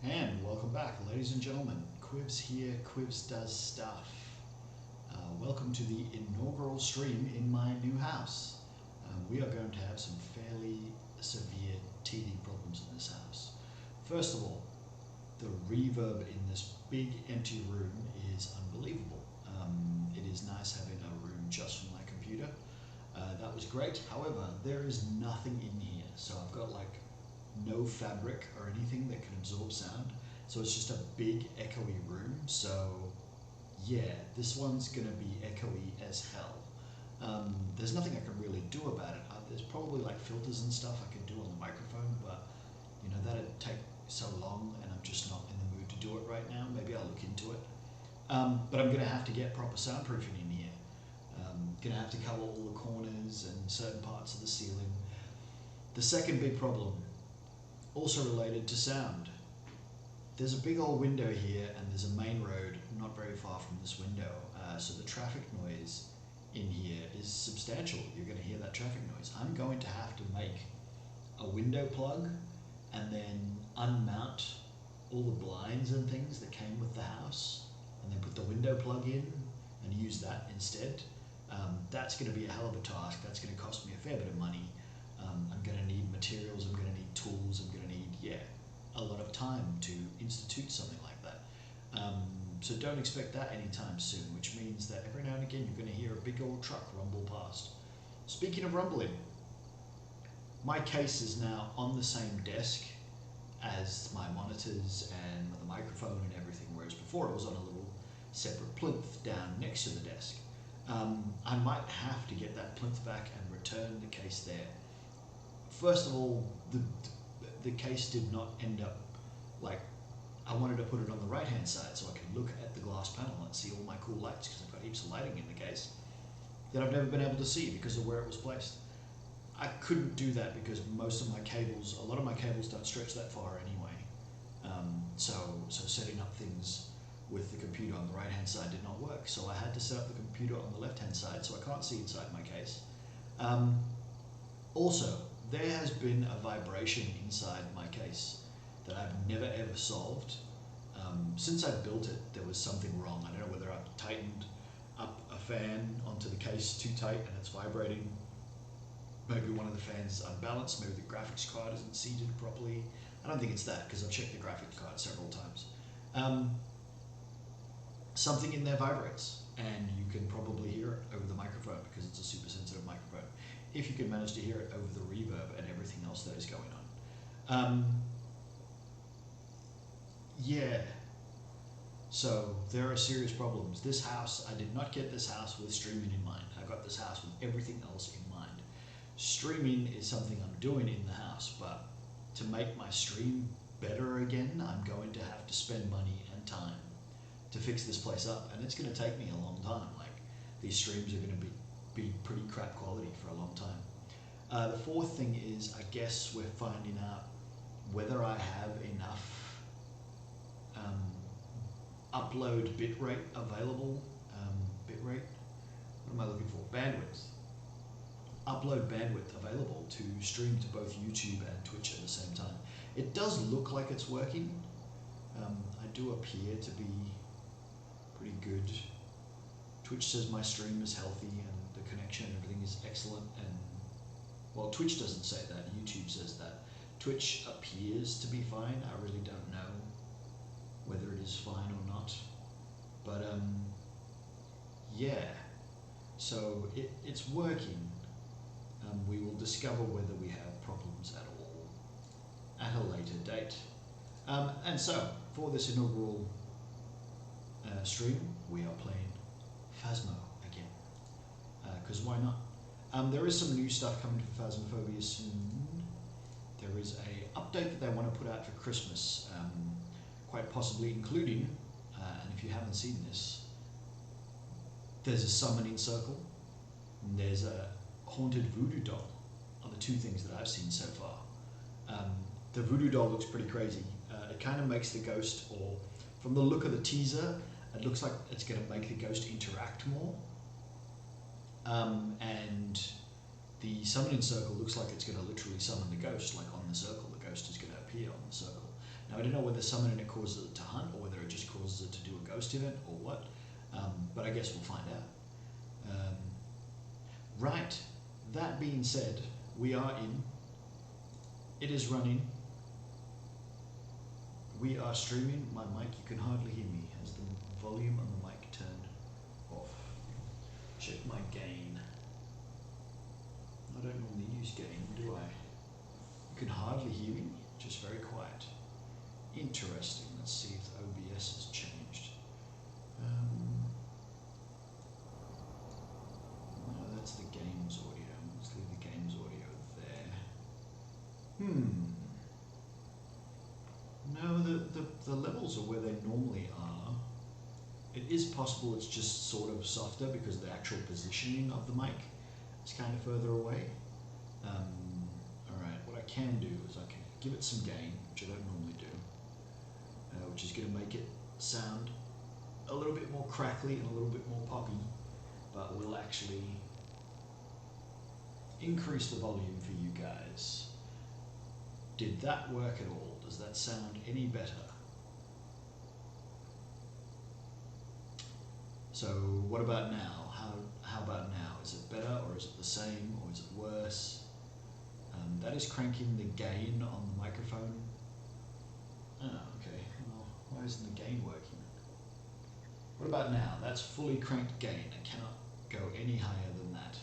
And welcome back, ladies and gentlemen. Quivs here, Quivs does stuff. Welcome to the inaugural stream in my new house. We are going to have some fairly severe teething problems in this house. First of all, the reverb in this big empty room is unbelievable. It is nice having a room just for my computer. That was great. However, there is nothing in here. So I've got like no fabric or anything that can absorb sound. So it's just a big echoey room. So yeah, this one's gonna be echoey as hell. There's nothing I can really do about it. There's probably like filters and stuff I could do on the microphone, but you know, that'd take so long and I'm just not in the mood to do it right now. Maybe I'll look into it. But I'm gonna have to get proper soundproofing in here. Gonna have to cover all the corners and certain parts of the ceiling. The second big problem, also related to sound. There's a big old window here and there's a main road not very far from this window. So the traffic noise in here is substantial. You're going to hear that traffic noise. I'm going to have to make a window plug and then unmount all the blinds and things that came with the house and then put the window plug in and use that instead. That's going to be a hell of a task. That's going to cost me a fair bit of money. I'm going to need materials, I'm going to need tools, I'm going to need, a lot of time to institute something like that. So don't expect that anytime soon, which means that every now and again you're going to hear a big old truck rumble past. Speaking of rumbling, my case is now on the same desk as my monitors and the microphone and everything, whereas before it was on a little separate plinth down next to the desk. I might have to get that plinth back and return the case there. First of all, the case did not end up like, I wanted to put it on the right hand side so I could look at the glass panel and see all my cool lights, because I've got heaps of lighting in the case that I've never been able to see because of where it was placed. I couldn't do that because most of my cables, a lot of my cables don't stretch that far anyway. So setting up things with the computer on the right hand side did not work. So I had to set up the computer on the left hand side so I can't see inside my case. Also, there has been a vibration inside my case that I've never ever solved. Since I built it, there was something wrong. I don't know whether I've tightened up a fan onto the case too tight and it's vibrating. Maybe one of the fans is unbalanced, maybe the graphics card isn't seated properly. I don't think it's that, because I've checked the graphics card several times. Something in there vibrates, and you can probably hear it over the microphone because it's a super sensitive microphone, if you can manage to hear it over the reverb and everything else that is going on. So there are serious problems. This house, I did not get this house with streaming in mind. I got this house with everything else in mind. Streaming is something I'm doing in the house, but to make my stream better again, I'm going to have to spend money and time to fix this place up, and it's going to take me a long time. Like, these streams are going to be pretty crap quality for a long time. The fourth thing is, I guess we're finding out whether I have enough upload bitrate available. Bitrate? What am I looking for? Bandwidth. Upload bandwidth available to stream to both YouTube and Twitch at the same time. It does look like it's working. I do appear to be pretty good. Twitch says my stream is healthy and the connection and everything is excellent, and well, Twitch doesn't say that, YouTube says that. Twitch appears to be fine. I really don't know whether it is fine or not, but so it's working. We will discover whether we have problems at all at a later date. And so for this inaugural stream, we are playing Phasmo again, because why not? There is some new stuff coming to Phasmophobia soon. There is a update that they want to put out for Christmas, quite possibly including, and if you haven't seen this, there's a summoning circle, and there's a haunted voodoo doll are the two things that I've seen so far. The voodoo doll looks pretty crazy. It kind of makes the ghost, or from the look of the teaser, it looks like it's going to make the ghost interact more. And the summoning circle looks like it's going to literally summon the ghost, like on the circle, the ghost is going to appear on the circle. Now I don't know whether summoning it causes it to hunt or whether it just causes it to do a ghost event or what, but I guess we'll find out. Right, that being said, we are in. It is running. We are streaming. My mic, you can hardly hear me. Has the volume on the mic turned off? Check my gain. I don't normally use gain, do I? You can hardly hear me, just very quiet. Interesting. Let's see if the OBS has changed. No, that's the games audio. Let's leave the games audio there. No, the levels are where they normally are. It is possible it's just sort of softer because the actual positioning of the mic is kind of further away. Alright, what I can do is I can give it some gain, which I don't normally do, which is going to make it sound a little bit more crackly and a little bit more poppy, but will actually increase the volume for you guys. Did that work at all? Does that sound any better? So what about now? How about now? Is it better or is it the same or is it worse? That is cranking the gain on the microphone. Oh, okay. Well, why isn't the gain working? What about now? That's fully cranked gain. It cannot go any higher than that.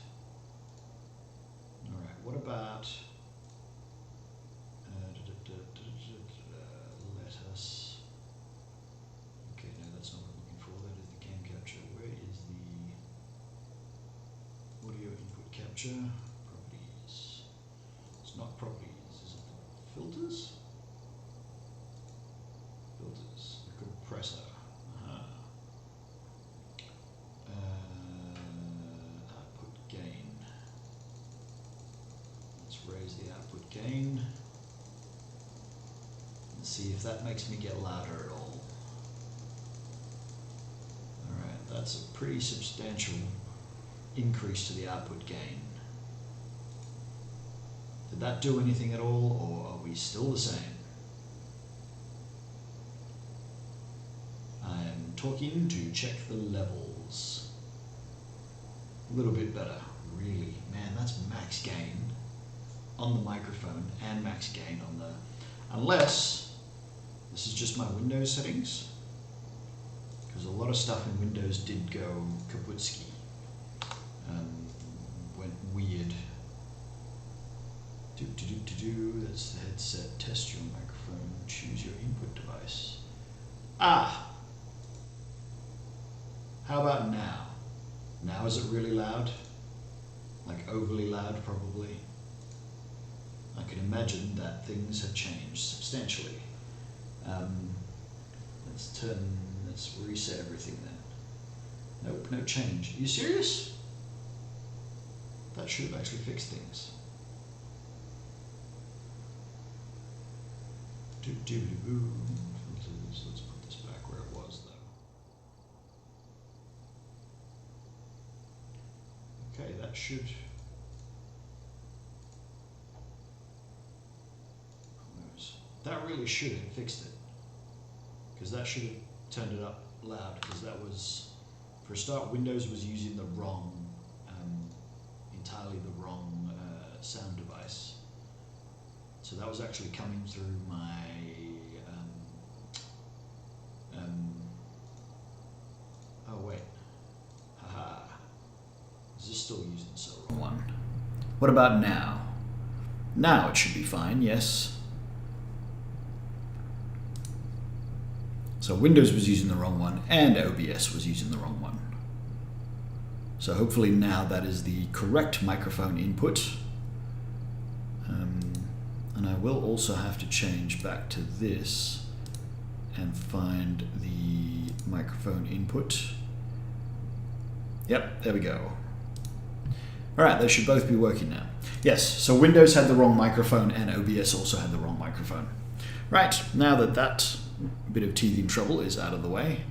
Alright, what about... let us... Okay, no, that's not what I'm looking for. That is the cam capture. Where is the audio input capture? Properties. It's not properties. Is it the filters? Filters. Compressor. Output gain. Let's raise the output gain. Let's see if that makes me get louder at all. Alright, that's a pretty substantial increase to the output gain. Did that do anything at all, or are we still the same? I am talking to check the levels. A little bit better, really. Man, that's max gain on the microphone and max gain on the... Unless this is just my Windows settings, because a lot of stuff in Windows did go kaputski. Went weird. That's the headset. Test your microphone. Choose your input device. Ah! How about now? Now is it really loud? Like overly loud, probably. I can imagine that things have changed substantially. Let's reset everything then. Nope, no change. Are you serious? That should have actually fixed things. Let's put this back where it was though. Okay, that should... That really should have fixed it, because that should have turned it up loud, because that was, for a start, Windows was using the wrong, entirely the wrong sound device. So that was actually coming through my, oh wait, haha, is this still using the wrong one? What about now? Now it should be fine, yes. So Windows was using the wrong one and OBS was using the wrong one. So hopefully now that is the correct microphone input. And I will also have to change back to this and find the microphone input. Yep, there we go. All right, they should both be working now. Yes, so Windows had the wrong microphone and OBS also had the wrong microphone. Right, now that bit of teething trouble is out of the way.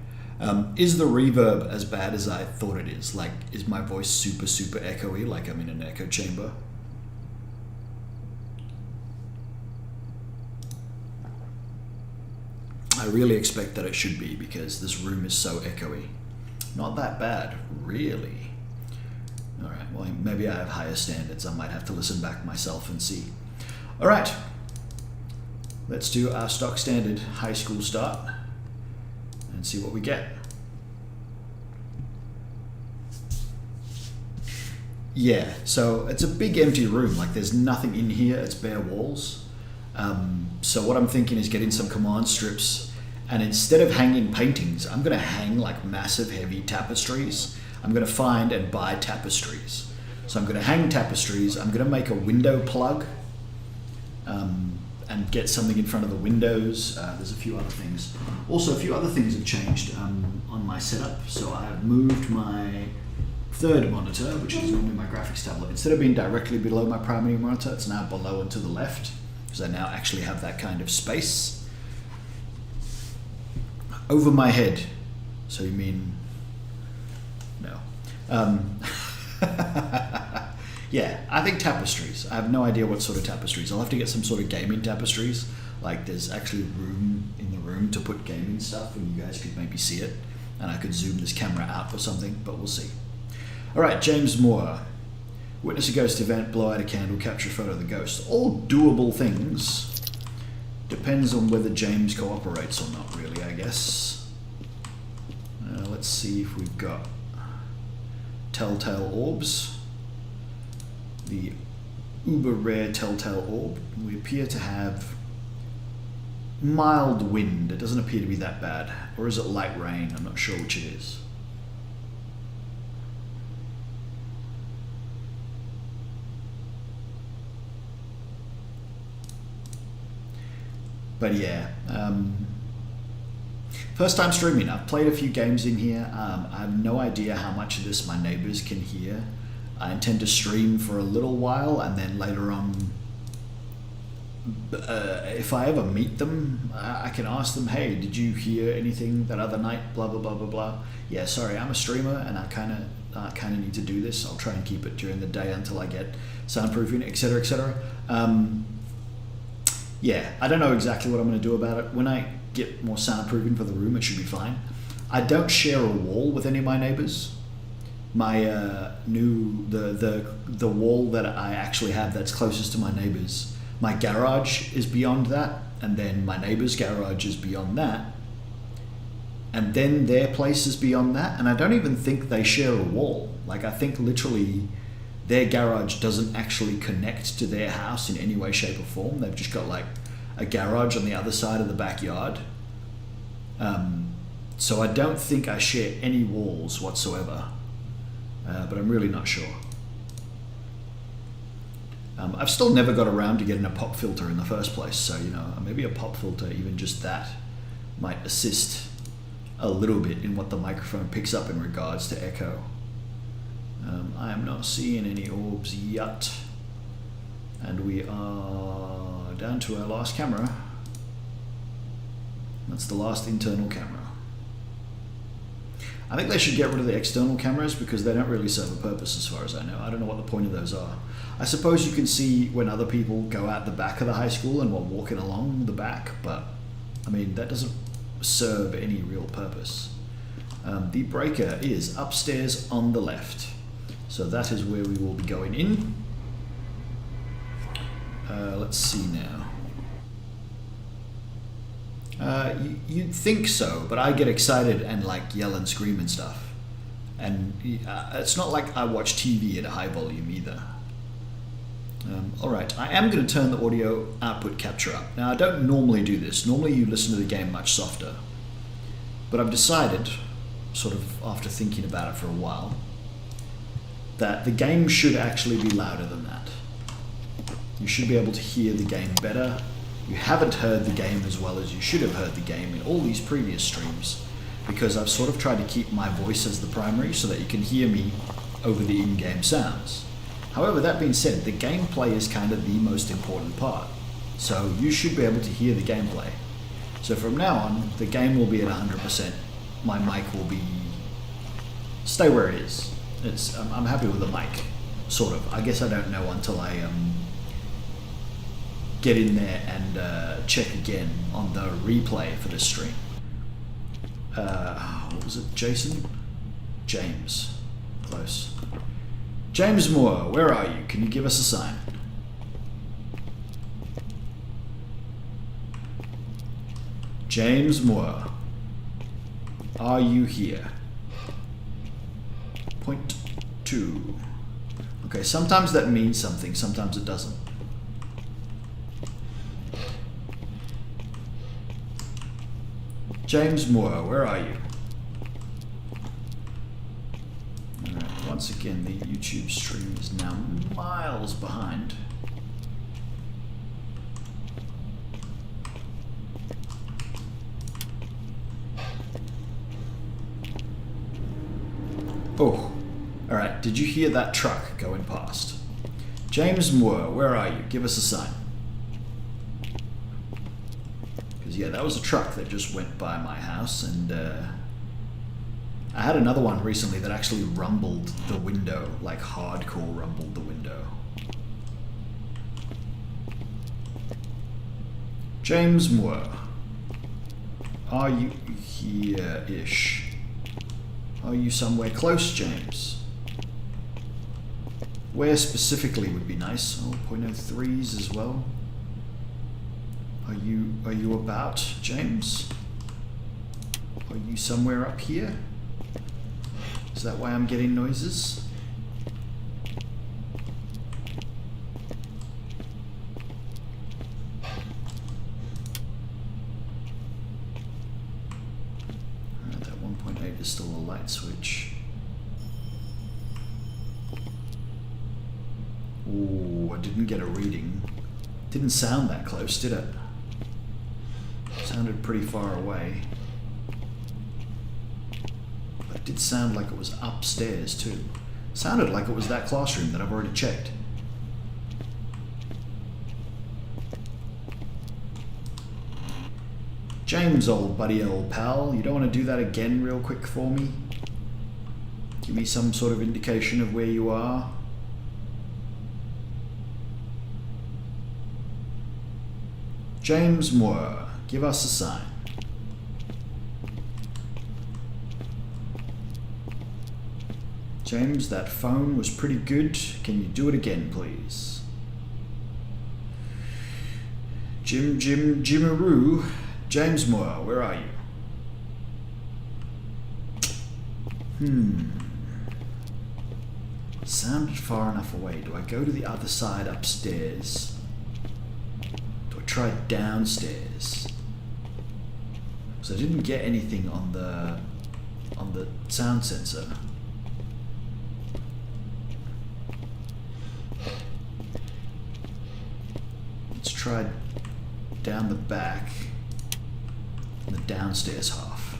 Is the reverb as bad as I thought it is? Like, is my voice super, super echoey, like I'm in an echo chamber? I really expect that it should be because this room is so echoey. Not that bad, really. Alright, well maybe I have higher standards. I might have to listen back myself and see. Alright, let's do our stock standard high school start and see what we get. Yeah, so it's a big empty room, like there's nothing in here, it's bare walls. So what I'm thinking is getting some command strips, and instead of hanging paintings, I'm going to hang like massive heavy tapestries. I'm going to find and buy tapestries. So I'm going to hang tapestries, I'm going to make a window plug, and get something in front of the windows. There's a few other things. Also, a few other things have changed on my setup. So I've moved my third monitor, which is normally my graphics tablet. Instead of being directly below my primary monitor, it's now below and to the left, because I now actually have that kind of space. Over my head. So you mean no. Yeah, I think tapestries. I have no idea what sort of tapestries. I'll have to get some sort of gaming tapestries. Like there's actually room in the room to put gaming stuff, and you guys could maybe see it, and I could zoom this camera out or something, but we'll see. Alright, James Moore. Witness a ghost event, blow out a candle, capture a photo of the ghost. All doable things. Depends on whether James cooperates or not, really, I guess. Let's see if we've got telltale orbs. The uber rare telltale orb. We appear to have mild wind. It doesn't appear to be that bad. Or is it light rain? I'm not sure which it is. But yeah, first time streaming. I've played a few games in here. I have no idea how much of this my neighbors can hear. I intend to stream for a little while, and then later on, if I ever meet them, I can ask them, hey, did you hear anything that other night, blah, blah, blah, blah, blah. Yeah, sorry, I'm a streamer, and I kind of need to do this. I'll try and keep it during the day until I get soundproofing, etc., etc. Yeah, I don't know exactly what I'm going to do about it. When I get more soundproofing for the room, it should be fine. I don't share a wall with any of my neighbors. My the wall that I actually have that's closest to my neighbors, my garage is beyond that, and then my neighbor's garage is beyond that, and then their place is beyond that, and I don't even think they share a wall. Like, I think literally their garage doesn't actually connect to their house in any way, shape or form. They've just got like a garage on the other side of the backyard. So I don't think I share any walls whatsoever, but I'm really not sure. I've still never got around to getting a pop filter in the first place, so you know, maybe a pop filter, even just that, might assist a little bit in what the microphone picks up in regards to echo. I am not seeing any orbs yet, and we are down to our last camera. That's the last internal camera. I think they should get rid of the external cameras because they don't really serve a purpose as far as I know. I don't know what the point of those are. I suppose you can see when other people go out the back of the high school and we're walking along the back, but I mean, that doesn't serve any real purpose. The breaker is upstairs on the left. So that is where we will be going in. Let's see now. You'd think so, but I get excited and like yell and scream and stuff. And it's not like I watch TV at a high volume either. Alright, I am going to turn the audio output capture up. Now, I don't normally do this. Normally you listen to the game much softer. But I've decided, sort of after thinking about it for a while, that the game should actually be louder than that. You should be able to hear the game better. You haven't heard the game as well as you should have heard the game in all these previous streams, because I've sort of tried to keep my voice as the primary so that you can hear me over the in-game sounds. However, that being said, the gameplay is kind of the most important part. So you should be able to hear the gameplay. So from now on, the game will be at 100%. My mic will be... stay where it is. I'm happy with the mic, sort of. I guess I don't know until I get in there and check again on the replay for this stream. What was it? Jason? James. Close. James Moore, where are you? Can you give us a sign? James Moore, are you here? Point 2. Okay, sometimes that means something, sometimes it doesn't. James Moore, where are you? Alright, once again, the YouTube stream is now miles behind. Oh, alright, did you hear that truck going past? James Moore, where are you? Give us a sign. Because, yeah, that was a truck that just went by my house, and I had another one recently that actually rumbled the window, like hardcore rumbled the window. James Moore, are you here-ish? Are you somewhere close, James? Where specifically would be nice. Oh, 0.03s as well. Are you about, James? Are you somewhere up here? Is that why I'm getting noises? That 1.8 is still a light switch. Ooh, I didn't get a reading. Didn't sound that close, did it? Sounded pretty far away. But it did sound like it was upstairs too. Sounded like it was that classroom that I've already checked. James, old buddy, old pal, you don't want to do that again real quick for me? Give me some sort of indication of where you are. James Moore, give us a sign. James, that phone was pretty good. Can you do it again, please? Jimaroo. James Moore, where are you? Sounded far enough away. Do I go to the other side upstairs? Do I try downstairs? Because I didn't get anything on the sound sensor. Let's try down the back and the downstairs half.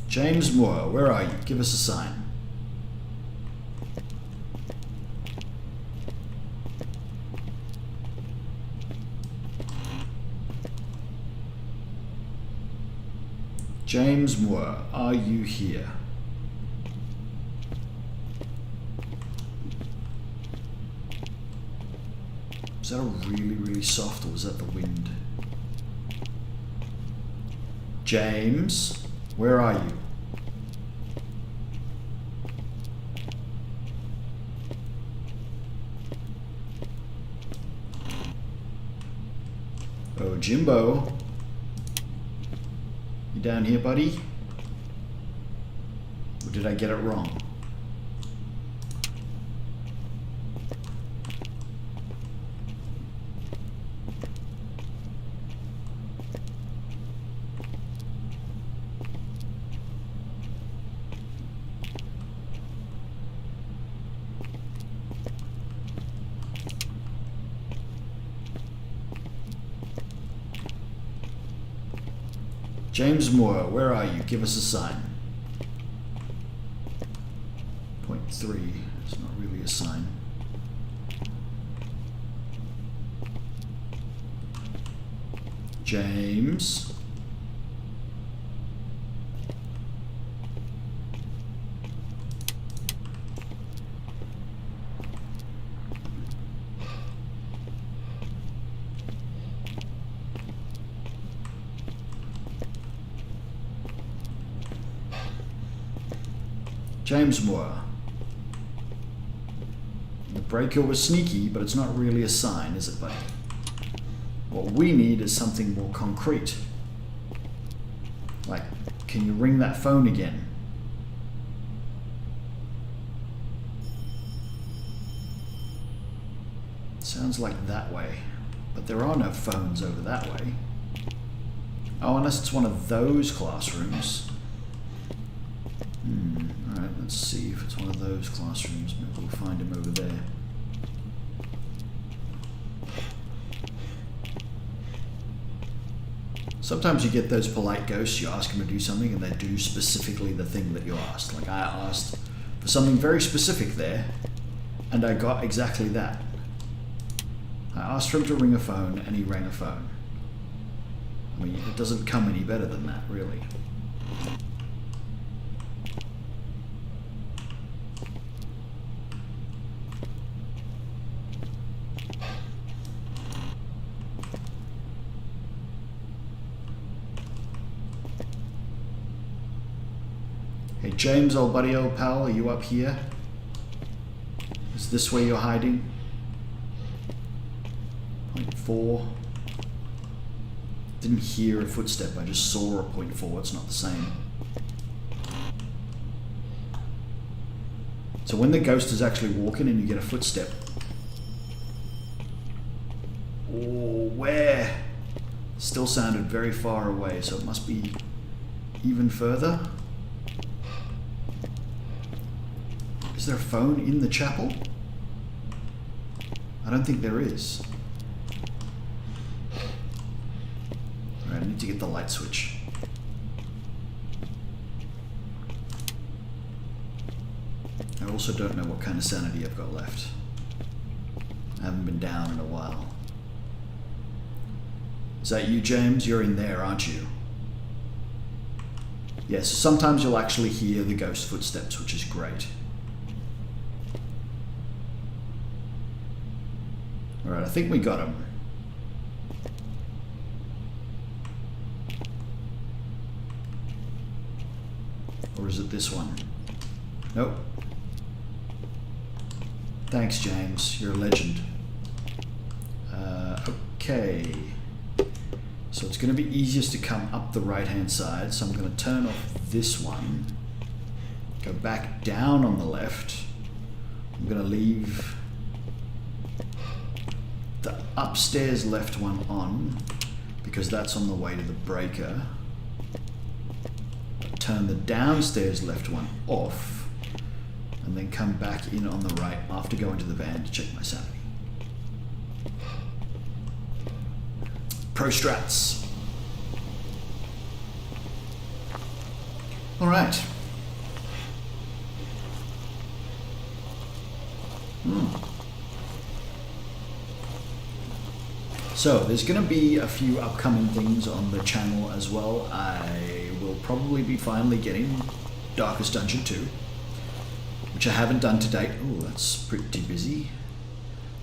James Moore, where are you? Give us a sign. James Moore, are you here? Is that a really, really soft, or was that the wind? James, where are you? Oh, Jimbo. You down here, buddy? Or did I get it wrong? James Moore, where are you? Give us a sign. 0.3. It's not really a sign. James. James Moore. The breaker was sneaky, but it's not really a sign, is it, buddy? What we need is something more concrete. Like, can you ring that phone again? Sounds like that way. But there are no phones over that way. Oh, unless it's one of those classrooms. Alright, let's see if it's one of those classrooms. Maybe we'll find him over there. Sometimes you get those polite ghosts, you ask them to do something and they do specifically the thing that you asked. Like I asked for something very specific there and I got exactly that. I asked for him to ring a phone and he rang a phone. I mean, it doesn't come any better than that, really. Hey James, old buddy, old pal, are you up here? Is this where you're hiding? 0.4. Didn't hear a footstep, I just saw a 0.4, it's not the same. So when the ghost is actually walking and you get a footstep, oh, where? Still sounded very far away, so it must be even further. Is there a phone in the chapel? I don't think there is. Alright, I need to get the light switch. I also don't know what kind of sanity I've got left. I haven't been down in a while. Is that you, James? You're in there, aren't you? Yeah, so sometimes you'll actually hear the ghost footsteps, which is great. Alright, I think we got him. Or is it this one? Nope. Thanks, James. You're a legend. Okay. So it's going to be easiest to come up the right-hand side, so I'm going to turn off this one. Go back down on the left. I'm going to leave the upstairs left one on, because that's on the way to the breaker. Turn the downstairs left one off, and then come back in on the right after going to the van to check my sanity. Pro strats. All right. So there's going to be a few upcoming things on the channel as well. I will probably be finally getting Darkest Dungeon 2, which I haven't done to date. Oh, that's pretty busy.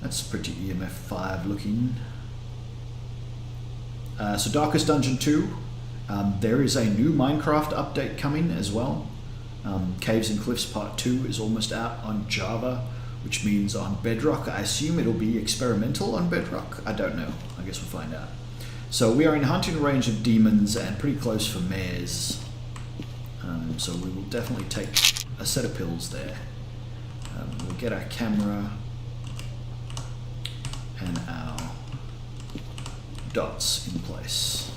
That's pretty EMF 5 looking. So Darkest Dungeon 2, there is a new Minecraft update coming as well. Caves and Cliffs Part 2 is almost out on Java, which means on Bedrock. I assume it'll be experimental on Bedrock. I don't know. I guess we'll find out. So we are in hunting range of demons and pretty close for mares. So we will definitely take a set of pills there. We'll get our camera and our dots in place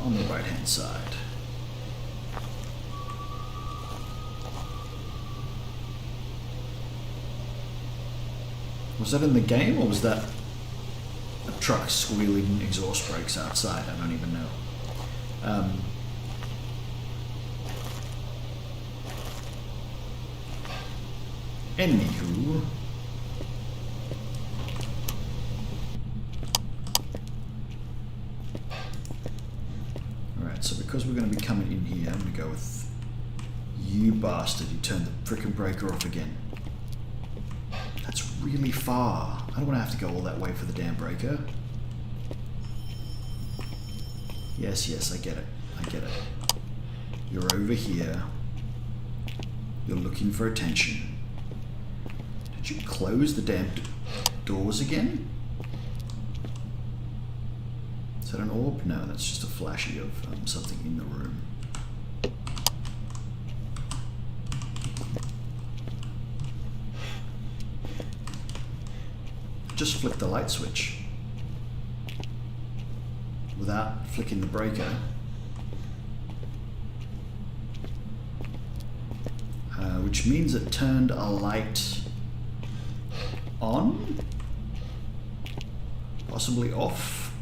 on the right hand side. Was that in the game, or was that a truck squealing exhaust brakes outside? I don't even know. Anywho, alright, so because we're going to be coming in here, I'm going to go with you bastard, you turned the frickin' breaker off again. That's really far. I don't want to have to go all that way for the damn breaker. Yes, yes, I get it. I get it. You're over here. You're looking for attention. Did you close the damn doors again? Is that an orb? No, that's just a flashy of something in the room. Just flick the light switch without flicking the breaker. Which means it turned a light on, possibly off.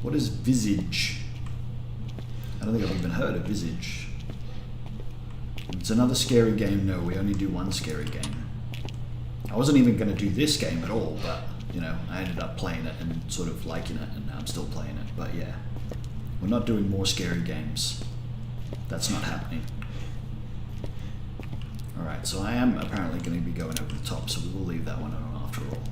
What is Visage? I don't think I've even heard of Visage. It's another scary game. No, we only do one scary game. I wasn't even going to do this game at all, but you know, I ended up playing it and sort of liking it, and now I'm still playing it. But yeah, we're not doing more scary games. That's not happening. Alright, so I am apparently going to be going over the top, so we will leave that one on after all.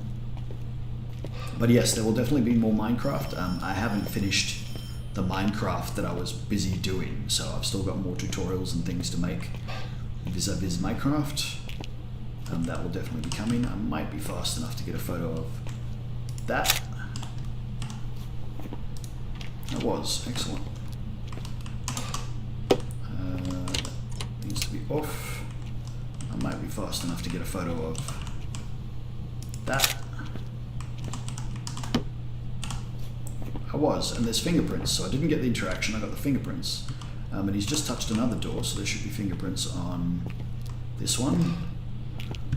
But yes, there will definitely be more Minecraft. I haven't finished the Minecraft that I was busy doing, so I've still got more tutorials and things to make vis-a-vis Minecraft. That will definitely be coming. I might be fast enough to get a photo of that. That was excellent. Needs to be off. I might be fast enough to get a photo of that. I was, and there's fingerprints, so I didn't get the interaction, I got the fingerprints. And he's just touched another door, so there should be fingerprints on this one.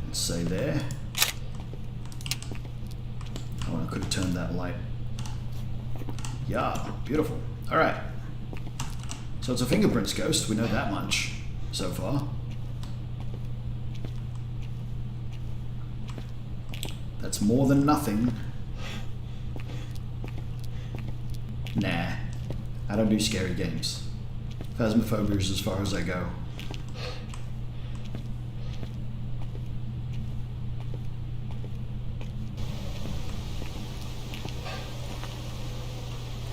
Let's say there. Oh, I could have turned that light. Yeah, beautiful. Alright. So it's a fingerprints ghost, we know that much so far. That's more than nothing. Nah, I don't do scary games. Phasmophobia is as far as I go.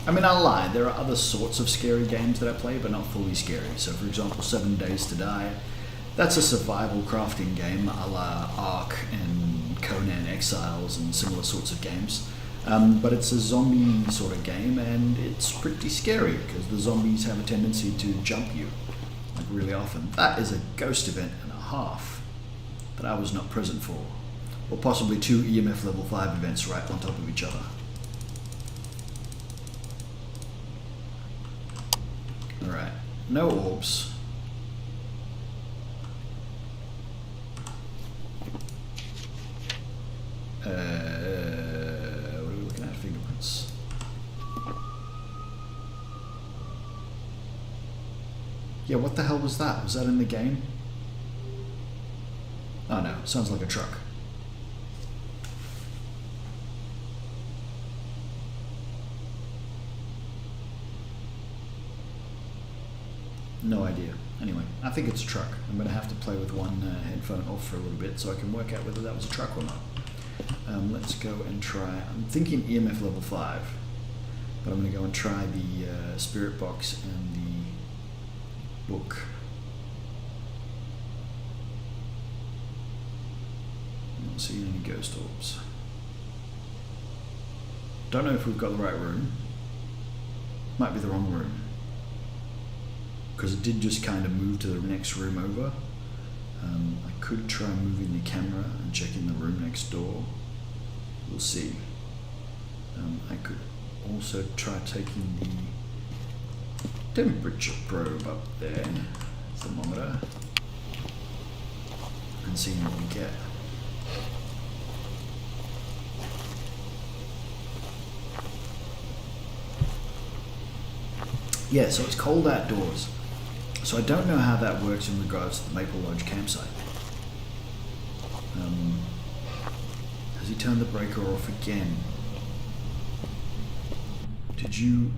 I mean, I'll lie, there are other sorts of scary games that I play, but not fully scary. So for example, 7 Days to Die, that's a survival crafting game a la Ark and Conan Exiles and similar sorts of games. But it's a zombie sort of game, and it's pretty scary because the zombies have a tendency to jump you, like really often. That is a ghost event and a half that I was not present for. Or possibly 2 EMF level 5 events right on top of each other. Alright, no orbs. What are we looking at? Fingerprints. Yeah, what the hell was that? Was that in the game? Oh no, sounds like a truck. No idea. Anyway, I think it's a truck. I'm going to have to play with one headphone off for a little bit so I can work out whether that was a truck or not. Let's go and try. I'm thinking EMF level 5, but I'm going to go and try the spirit box and the book. I'm not seeing any ghost orbs. Don't know if we've got the right room. Might be the wrong room, because it did just kind of move to the next room over. I could try moving the camera and checking the room next door. We'll see. I could also try taking the temperature probe up there, thermometer, and seeing what we get. Yeah, so it's cold outdoors. So I don't know how that works in regards to the Maple Lodge campsite. Has he turned the breaker off again? Did you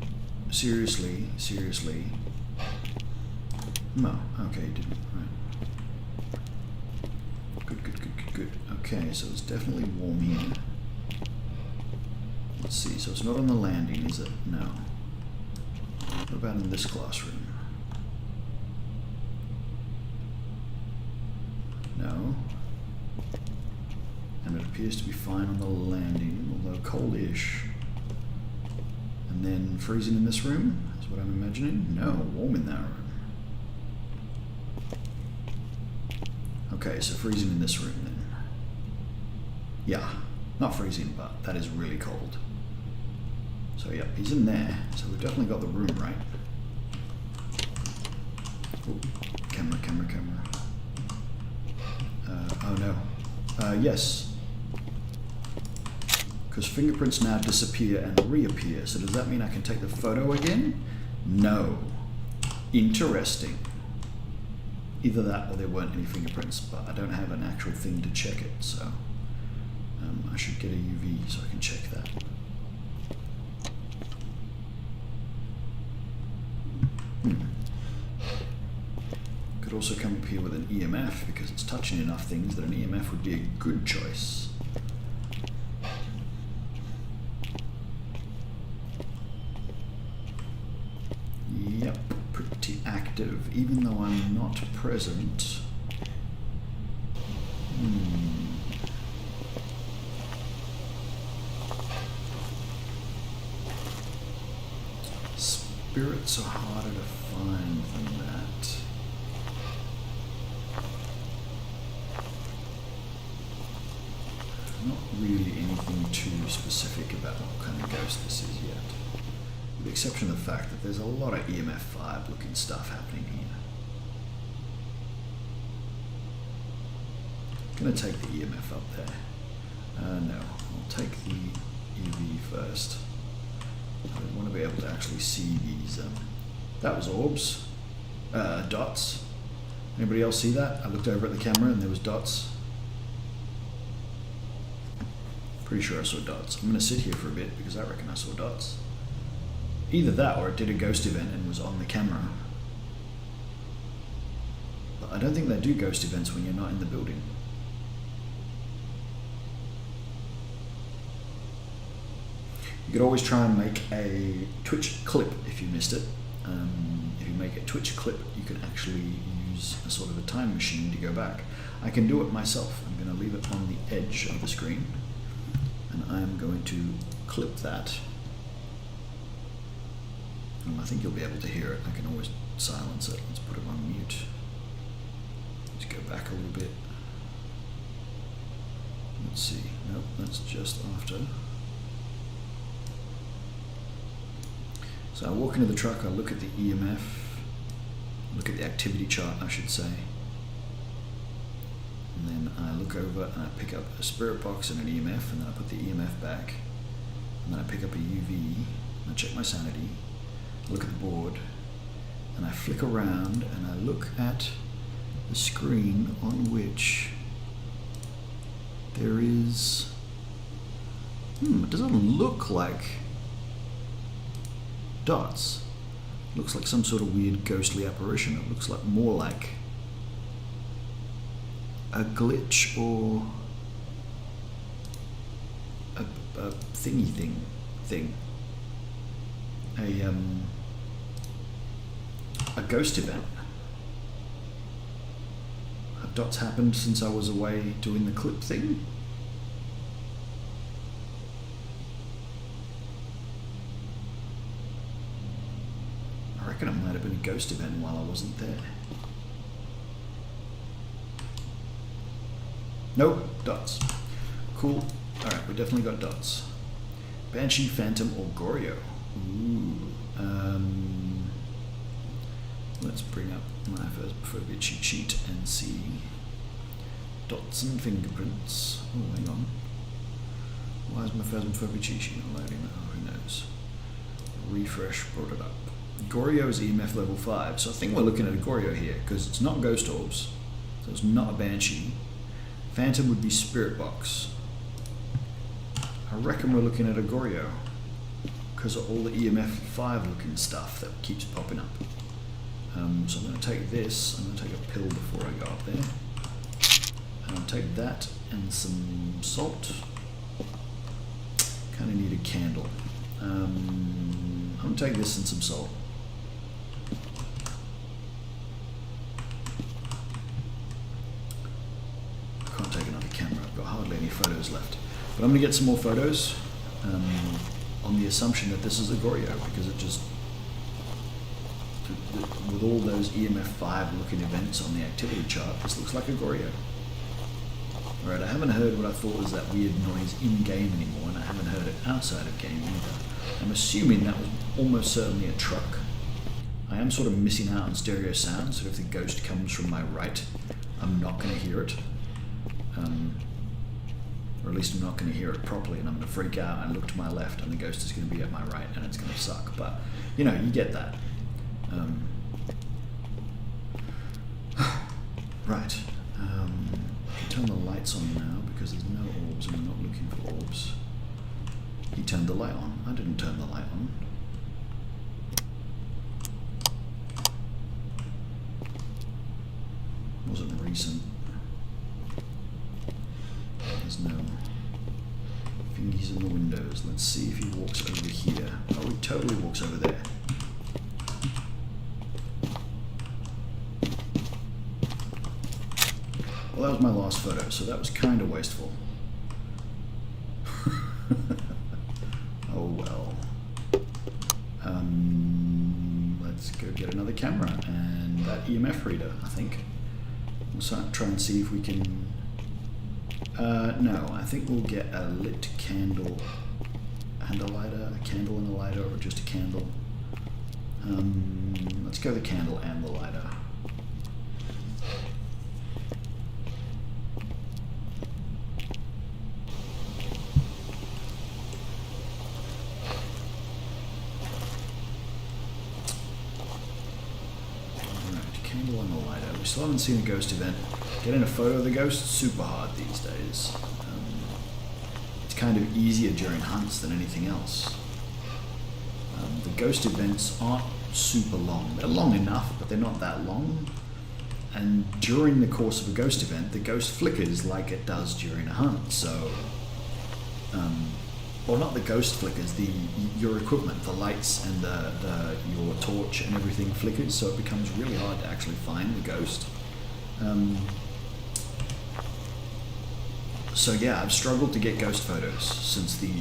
seriously? No, okay, he didn't. Right. Good. Okay, so it's definitely warm here. Let's see, so it's not on the landing, is it? No. What about in this classroom? appears to be fine on the landing, although coldish. And then freezing in this room is what I'm imagining. No, warm in that room. Okay, so freezing in this room then. Yeah, not freezing, but that is really cold. So yeah, he's in there. So we've definitely got the room right. Ooh, camera. Oh no. Yes. Because fingerprints now disappear and reappear. So does that mean I can take the photo again? No. Interesting. Either that or there weren't any fingerprints, but I don't have an actual thing to check it, so I should get a UV so I can check that. Could also come up here with an EMF because it's touching enough things that an EMF would be a good choice. Yep, pretty active, even though I'm not present. Spirits are harder to find than that. Not really anything too specific about what kind of ghost this is yet. With the exception of the fact that there's a lot of EMF 5 looking stuff happening here. I'm going to take the EMF up there. No, I'll take the UV first. I want to be able to actually see these. That was orbs. Dots. Anybody else see that? I looked over at the camera and there was dots. Pretty sure I saw dots. I'm going to sit here for a bit because I reckon I saw dots. Either that or it did a ghost event and was on the camera. But I don't think they do ghost events when you're not in the building. You could always try and make a Twitch clip if you missed it. If you make a Twitch clip, you can actually use a sort of a time machine to go back. I can do it myself. I'm going to leave it on the edge of the screen. And I'm going to clip that. I think you'll be able to hear it. I can always silence it. Let's put it on mute. Let's go back a little bit. Let's see. Nope, that's just after. So I walk into the truck, I look at the EMF, look at the activity chart, I should say. And then I look over and I pick up a spirit box and an EMF, and then I put the EMF back. And then I pick up a UV, and I check my sanity, look at the board, and I flick around and I look at the screen on which there is, it doesn't look like dots. It looks like some sort of weird ghostly apparition. It looks like more like a glitch or a thingy thing. A ghost event. Have dots happened since I was away doing the clip thing? I reckon it might have been a ghost event while I wasn't there. Nope, dots. Cool. Alright, we definitely got dots. Banshee, Phantom, or Goryo. Ooh. Let's bring up my Phasmophobia cheat sheet and see dots and fingerprints. Oh, hang on. Why is my Phasmophobia cheat sheet not loading? Oh, who knows? Refresh brought it up. Goryo is EMF level 5, so I think we're looking at a Goryo here because it's not ghost orbs, so it's not a Banshee. Phantom would be spirit box. I reckon we're looking at a Goryo because of all the EMF 5 looking stuff that keeps popping up. So I'm going to take this, I'm going to take a pill before I go up there. And I'll take that and some salt. Kind of need a candle. I'm going to take this and some salt. I can't take another camera, I've got hardly any photos left. But I'm going to get some more photos on the assumption that this is a Goryo, because it just, with all those EMF 5 looking events on the activity chart, this looks like a Goryo. Alright, I haven't heard what I thought was that weird noise in-game anymore, and I haven't heard it outside of game either. I'm assuming that was almost certainly a truck. I am sort of missing out on stereo sound, so if the ghost comes from my right, I'm not going to hear it. Or at least I'm not going to hear it properly, and I'm going to freak out and look to my left, and the ghost is going to be at my right, and it's going to suck. But, you know, you get that. Right. I can turn the lights on now, because there's no orbs, and we're not looking for orbs. He turned the light on. I didn't turn the light on. Wasn't recent. There's no fingies in the windows. Let's see if he walks over here. Oh, he totally walks over there. Well, that was my last photo, so that was kind of wasteful. Oh well. Let's go get another camera and that EMF reader, I think. We'll try and see if we can... no, I think we'll get a lit candle and a lighter, a candle and a lighter, or just a candle. Let's go the candle and the lighter. We still haven't seen a ghost event. Getting a photo of the ghost is super hard these days. It's kind of easier during hunts than anything else. The ghost events aren't super long. They're long enough, but they're not that long. And during the course of a ghost event, the ghost flickers like it does during a hunt. So, well, not the ghost flickers, your equipment, the lights and your torch and everything flickers, so it becomes really hard to actually find the ghost. So yeah, I've struggled to get ghost photos since the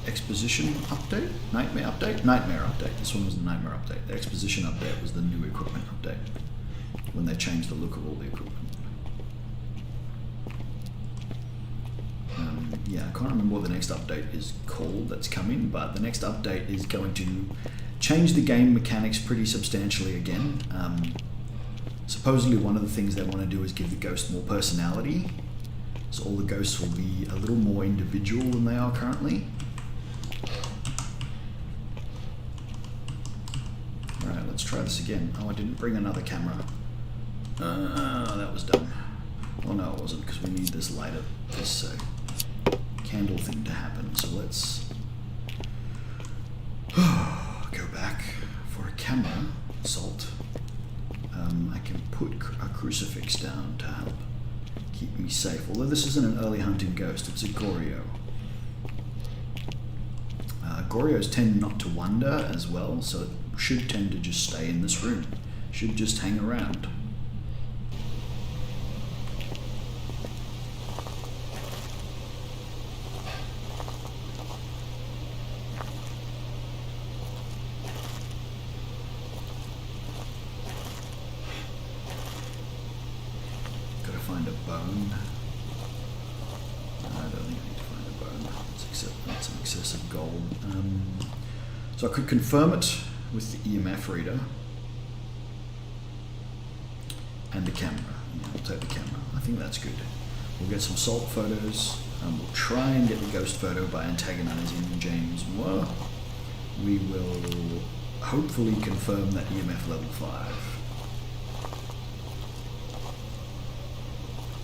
exposition update? Nightmare update? Nightmare update. This one was the nightmare update. The exposition update was the new equipment update, when they changed the look of all the equipment. Yeah, I can't remember what the next update is called that's coming, but the next update is going to change the game mechanics pretty substantially again. Supposedly one of the things they want to do is give the ghost more personality, so all the ghosts will be a little more individual than they are currently. Alright, let's try this again. Oh, I didn't bring another camera. That was dumb. Well, no, it wasn't, because we need this lighter, this candle thing to happen. So let's go back for a camera. Salt. I can put a crucifix down to help keep me safe. Although this isn't an early hunting ghost, it's a Goryo. Goryos tend not to wander as well, so it should tend to just stay in this room. Should just hang around. Find a bone. I don't think I need to find a bone. That's an excessive gold. So I could confirm it with the EMF reader and the camera. Yeah, we'll take the camera. I think that's good. We'll get some salt photos. We'll try and get the ghost photo by antagonizing James Moore. We will hopefully confirm that EMF level 5.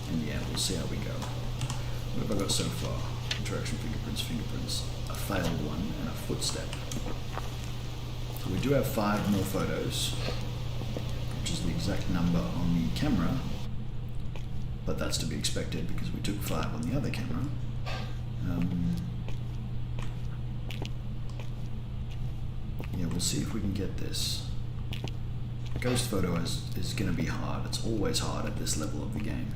And yeah, we'll see how we go. What have I got so far? Interaction, fingerprints, a failed one, and a footstep. So we do have 5 more photos, which is the exact number on the camera, but that's to be expected because we took 5 on the other camera. Yeah, we'll see if we can get this. Ghost photo is going to be hard. It's always hard at this level of the game.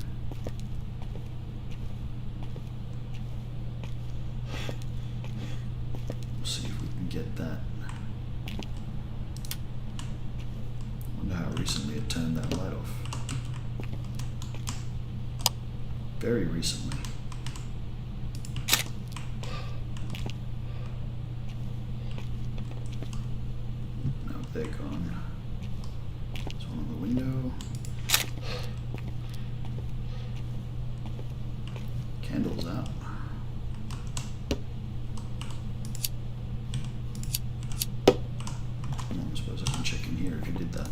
very recently. No, they're gone. There's one on the window. Candles out. I suppose I can check in here if you did that.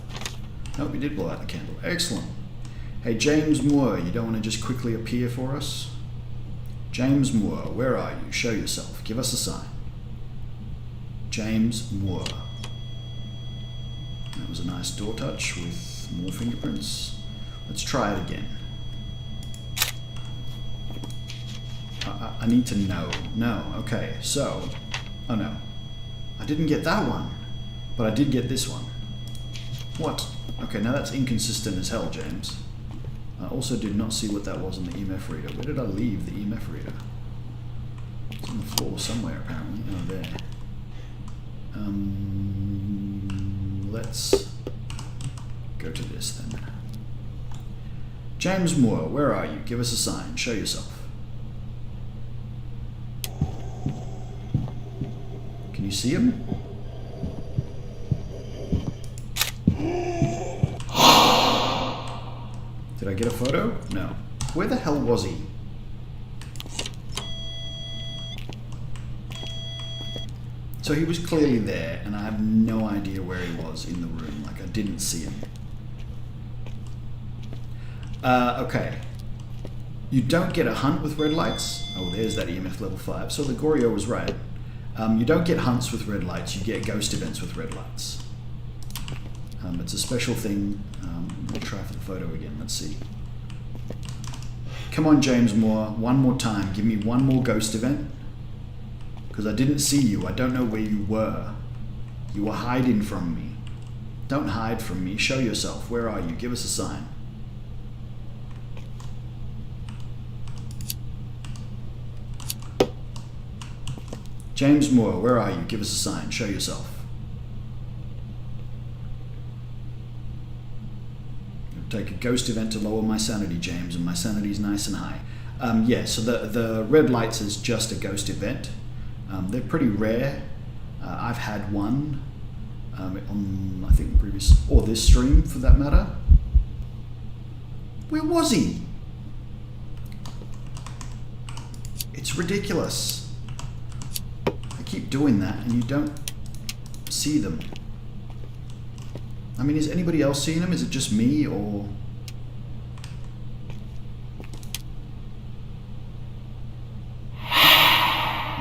Nope, you did blow out the candle. Excellent. Hey, James Moore, you don't want to just quickly appear for us? James Moore, where are you? Show yourself. Give us a sign. James Moore. That was a nice door touch with more fingerprints. Let's try it again. I need to know. No, okay, so... Oh no. I didn't get that one, but I did get this one. What? Okay, now that's inconsistent as hell, James. I also did not see what that was on the EMF reader. Where did I leave the EMF reader? It's on the floor somewhere, apparently. Oh, there. Let's go to this then. James Moore, where are you? Give us a sign. Show yourself. Can you see him? Did I get a photo? No. Where the hell was he? So he was clearly there, and I have no idea where he was in the room. Like, I didn't see him. Okay. You don't get a hunt with red lights. Oh, there's that EMF level 5. So Ligorio was right. You don't get hunts with red lights. You get ghost events with red lights. It's a special thing. We'll try for the photo again. Let's see. Come on, James Moore. One more time. Give me one more ghost event. Because I didn't see you. I don't know where you were. You were hiding from me. Don't hide from me. Show yourself. Where are you? Give us a sign. James Moore, where are you? Give us a sign. Show yourself. Take a ghost event to lower my sanity, James, and my sanity's nice and high. Yeah, so the red lights is just a ghost event. They're pretty rare. I've had one on, I think, previous, or this stream for that matter. Where was he? It's ridiculous. I keep doing that and you don't see them. I mean, is anybody else seeing them? Is it just me, or...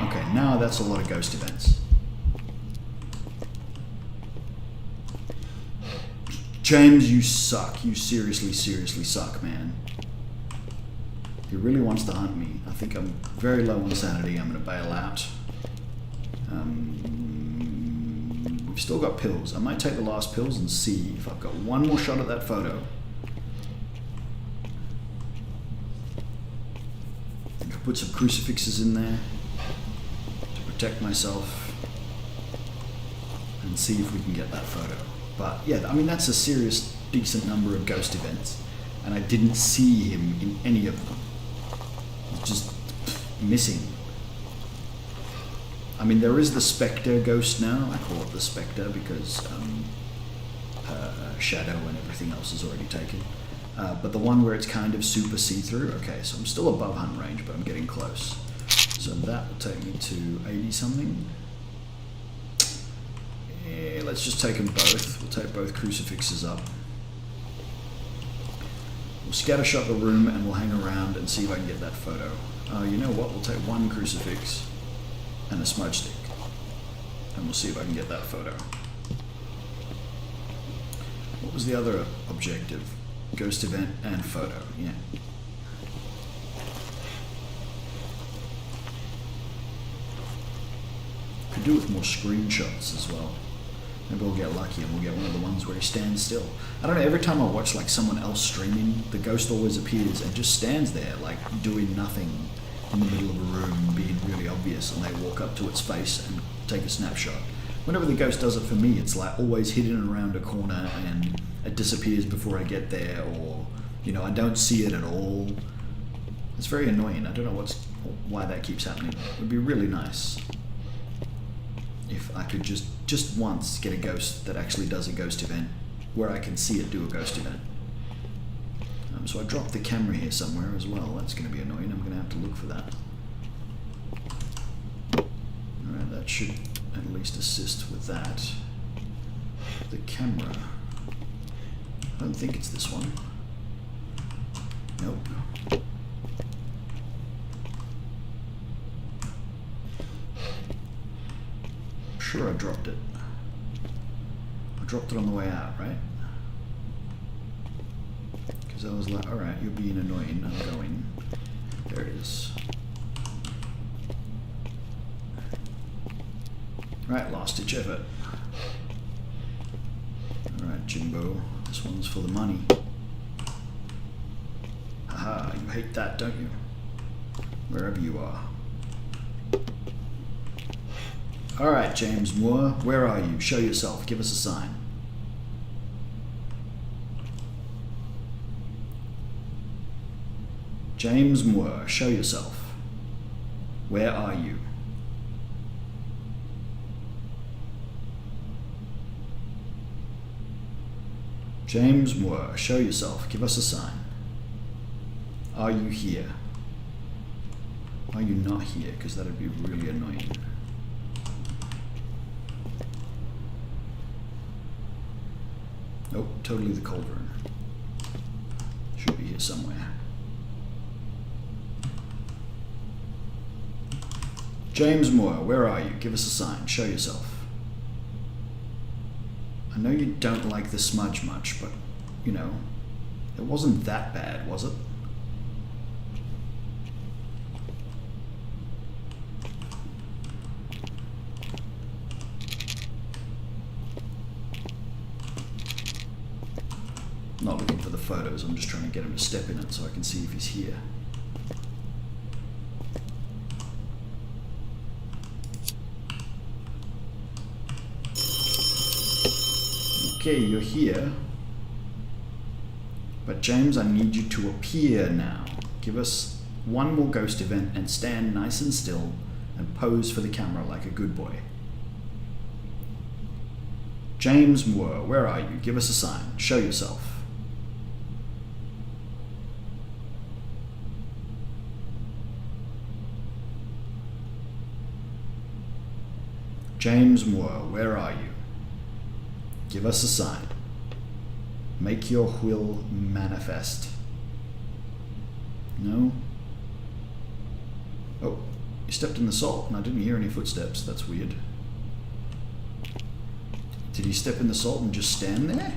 Okay, now that's a lot of ghost events. James, you suck. You seriously, seriously suck, man. He really wants to hunt me. I think I'm very low on sanity. I'm going to bail out. We've still got pills. I might take the last pills and see if I've got one more shot at that photo. I think I'll put some crucifixes in there to protect myself and see if we can get that photo. But yeah, I mean, that's a serious, decent number of ghost events, and I didn't see him in any of them. He's just missing. I mean, there is the Spectre ghost now. I call it the Spectre because Shadow and everything else is already taken. But the one where it's kind of super see-through, okay, so I'm still above hunt range, but I'm getting close. So that will take me to 80 something. Yeah, let's just take them both. We'll take both crucifixes up. We'll scattershot the room and we'll hang around and see if I can get that photo. You know what? We'll take one crucifix and a smudge stick, and we'll see if I can get that photo. What was the other objective? Ghost event and photo, yeah. Could do with more screenshots as well. Maybe we'll get lucky and we'll get one of the ones where he stands still. I don't know, every time I watch like someone else streaming, the ghost always appears and just stands there, like doing nothing in the middle of a room, being really obvious, and they walk up to its face and take a snapshot. Whenever the ghost does it for me, it's like always hidden around a corner and it disappears before I get there, or, you know, I don't see it at all. It's very annoying. I don't know why that keeps happening. It would be really nice if I could just once get a ghost that actually does a ghost event where I can see it do a ghost event. So I dropped the camera here somewhere as well. That's going to be annoying. I'm going to have to look for that. Alright, that should at least assist with that. The camera. I don't think it's this one. Nope. Sure I dropped it. I dropped it on the way out, right? Because I was like, alright, you're being annoying, I'm going. There it is. Right, last ditch effort. Alright, Jimbo, this one's for the money. Haha, you hate that, don't you? Wherever you are. Alright, James Moore, where are you? Show yourself, give us a sign. James Moore, show yourself. Where are you? James Moore, show yourself, give us a sign. Are you here? Are you not here? Because that would be really annoying. Nope, totally the cauldron. Should be here somewhere. James Moore, where are you? Give us a sign. Show yourself. I know you don't like the smudge much, but, you know, it wasn't that bad, was it? Not looking for the photos, I'm just trying to get him to step in it so I can see if he's here. Okay, you're here. But James, I need you to appear now. Give us one more ghost event and stand nice and still and pose for the camera like a good boy. James Moore, where are you? Give us a sign. Show yourself. James Moore, where are you? Give us a sign. Make your will manifest. No? Oh, you stepped in the salt and I didn't hear any footsteps. That's weird. Did he step in the salt and just stand there?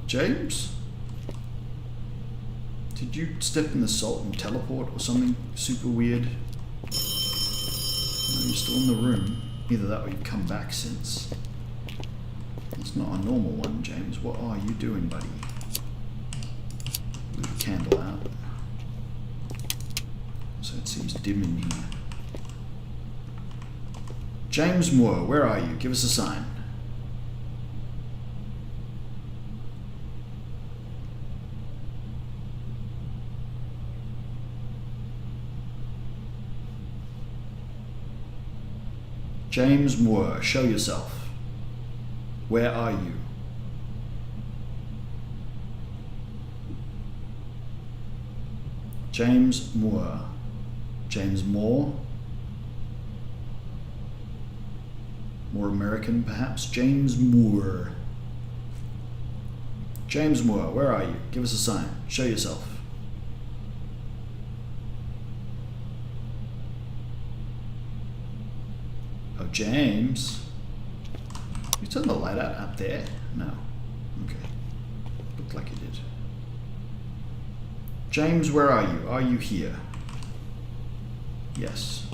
James? Did you step in the salt and teleport or something super weird? No, you're still in the room. Either that or you've come back since. It's not a normal one, James. What are you doing, buddy? Leave a candle out. So it seems dim in here. James Moore, where are you? Give us a sign. James Moore, show yourself. Where are you? James Moore. James Moore? More American, perhaps? James Moore. James Moore, where are you? Give us a sign. Show yourself. Oh, James. You turned the light out up there? No. Okay. Looked like you did. James, where are you? Are you here? Yes.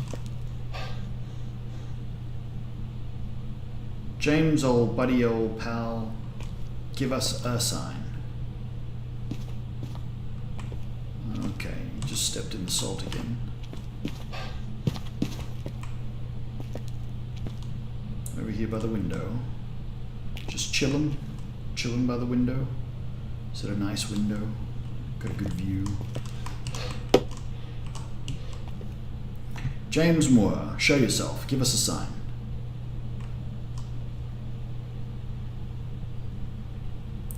James, old buddy, old pal, give us a sign. Okay, you just stepped in the salt again. over here by the window. Just chilling by the window. Is it a nice window? Got a good view. James Moore, show yourself. Give us a sign.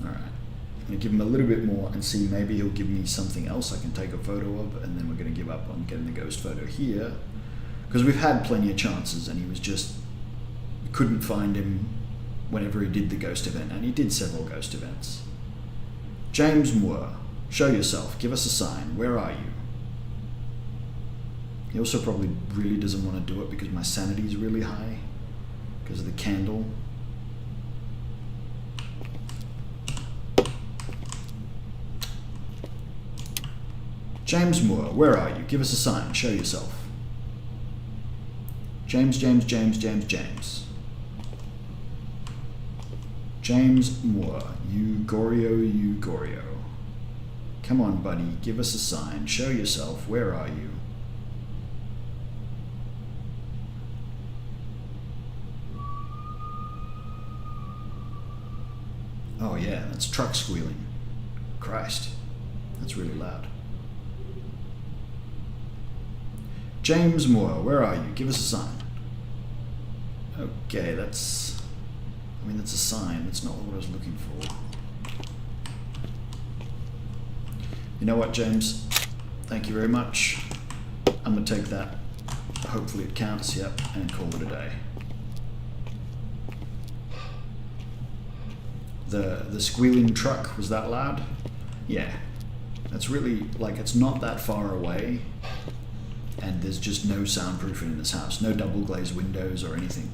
Alright. I'm going to give him a little bit more and see, maybe he'll give me something else I can take a photo of, and then we're going to give up on getting the ghost photo here. Because we've had plenty of chances and he was just... couldn't find him whenever he did the ghost event, and he did several ghost events. James Moore, show yourself. Give us a sign. Where are you? He also probably really doesn't want to do it because my sanity is really high because of the candle. James Moore, where are you? Give us a sign. Show yourself. James. James Moore, you Gorio. Come on, buddy. Give us a sign. Show yourself. Where are you? Oh yeah, that's truck squealing. Christ, that's really loud. James Moore, where are you? Give us a sign. Okay, that's a sign. That's not what I was looking for. You know what, James? Thank you very much. I'm gonna take that. Hopefully it counts, yep, and call it a day. The squealing truck, was that loud? Yeah. That's really, like, it's not that far away, and there's just no soundproofing in this house. No double glazed windows or anything.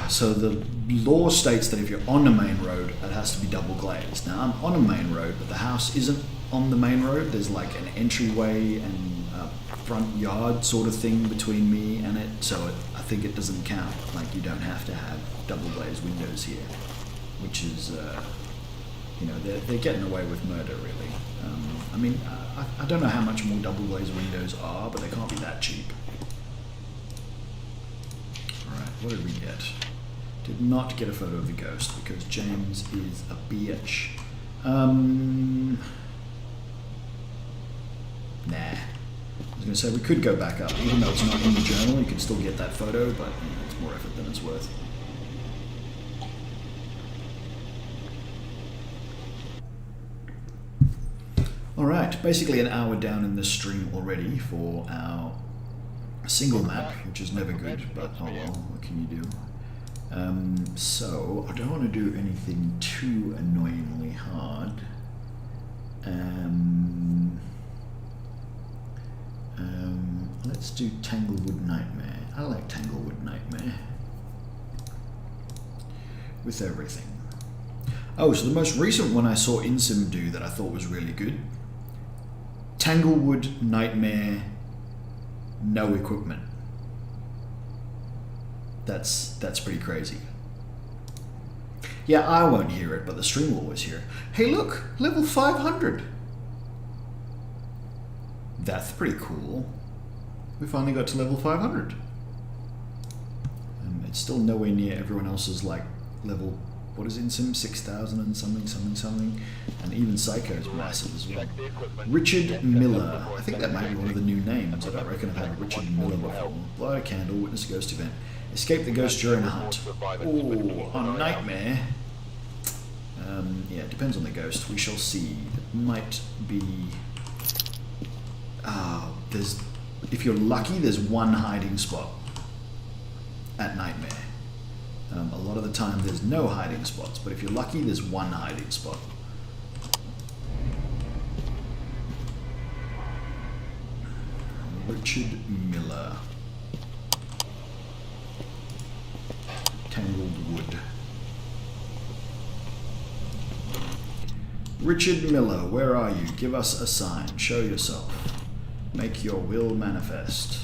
So the law states that if you're on a main road, it has to be double glazed. Now I'm on a main road, but the house isn't on the main road. There's like an entryway and a front yard sort of thing between me and it, so I think it doesn't count. Like, you don't have to have double glazed windows here, which is, you know, they're getting away with murder, really. I mean, I don't know how much more double glazed windows are, but they can't be that cheap. Alright, what did we get? Did not get a photo of the ghost because James is a bitch. Nah. I was going to say we could go back up, even though it's not in the journal, you can still get that photo, but you know, it's more effort than it's worth. Alright, basically an hour down in this stream already for our single map, which is never good, but oh well, what can you do? So, I don't want to do anything too annoyingly hard. Let's do Tanglewood Nightmare. I like Tanglewood Nightmare. With everything. Oh, so the most recent one I saw InSim do that I thought was really good. Tanglewood Nightmare, no equipment. That's pretty crazy. Yeah, I won't hear it, but the stream will always hear it. Hey look, level 500. That's pretty cool. We finally got to level 500. It's still nowhere near everyone else's like level, what is InSim, 6,000 and something, and even Psycho's massive as well. Richard Miller, I think that might be one of the new names. I don't reckon I've had a Richard Miller before. Light a candle, witness a ghost event. Escape the ghost during a hunt. Oh, on Nightmare. Yeah, it depends on the ghost. We shall see. It might be... if you're lucky, there's one hiding spot at Nightmare. A lot of the time there's no hiding spots, but if you're lucky, there's one hiding spot. Richard Miller. Tangled Wood. Richard Miller, where are you? Give us a sign. Show yourself. Make your will manifest.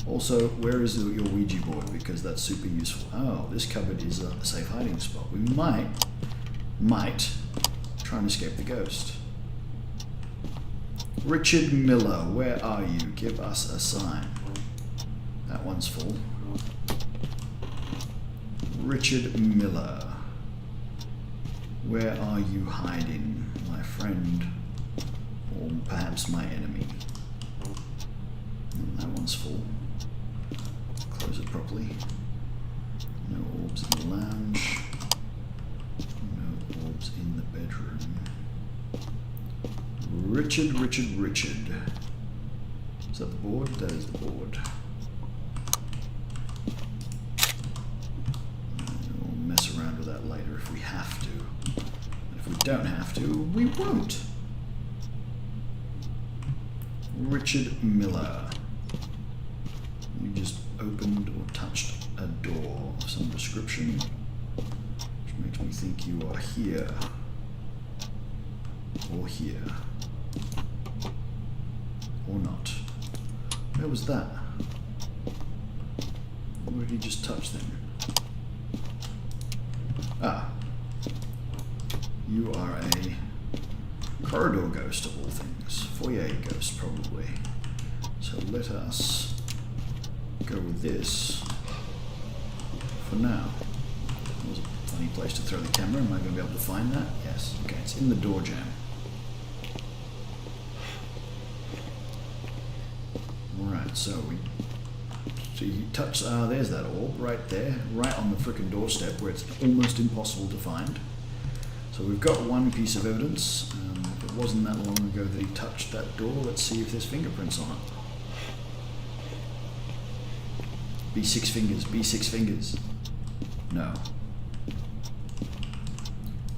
Also, where is your Ouija board? Because that's super useful. Oh, this cupboard is a safe hiding spot. We might try and escape the ghost. Richard Miller, where are you? Give us a sign. That one's full. Richard Miller. Where are you hiding, my friend? Or perhaps my enemy? And that one's full. Close it properly. No orbs in the lounge. No orbs in the bedroom. Richard. Is that the board? That is the board. We'll mess around with that later if we have to. And if we don't have to, we won't. Richard Miller. You just opened or touched a door of some description, which makes me think you are here. Or here. Or not. Where was that? Where did he just touch then? Ah. You are a corridor ghost of all things. Foyer ghost, probably. So let us go with this for now. That was a funny place to throw the camera. Am I going to be able to find that? Yes. Okay, it's in the door jamb. Alright, so you touch, there's that orb right there, right on the frickin' doorstep where it's almost impossible to find. So we've got one piece of evidence. It wasn't that long ago that he touched that door. Let's see if there's fingerprints on it. Be 6 fingers, be 6 fingers. No.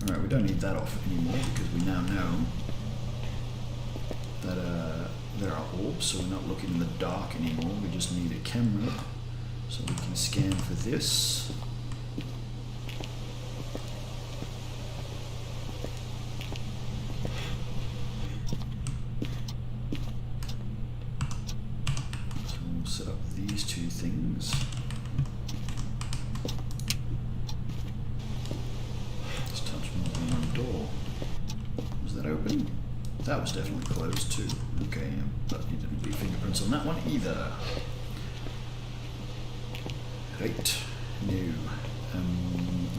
Alright, we don't need that off anymore because we now know that there are orbs, so we're not looking in the dark anymore. We just need a camera so we can scan for this. So we'll set up these two things. Just touch more than one door. Was that open? That was definitely closed too. Okay, but you didn't leave fingerprints on that one either. Right, new.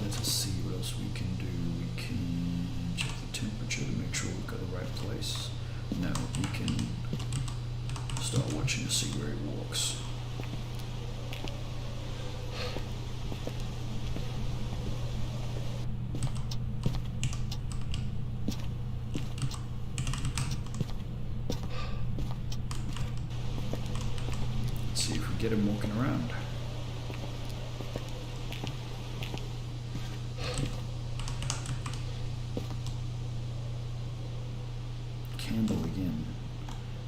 Let us see what else we can do. We can check the temperature to make sure we've got the right place. No, we can start watching to see where he walks. Get him walking around. Candle again.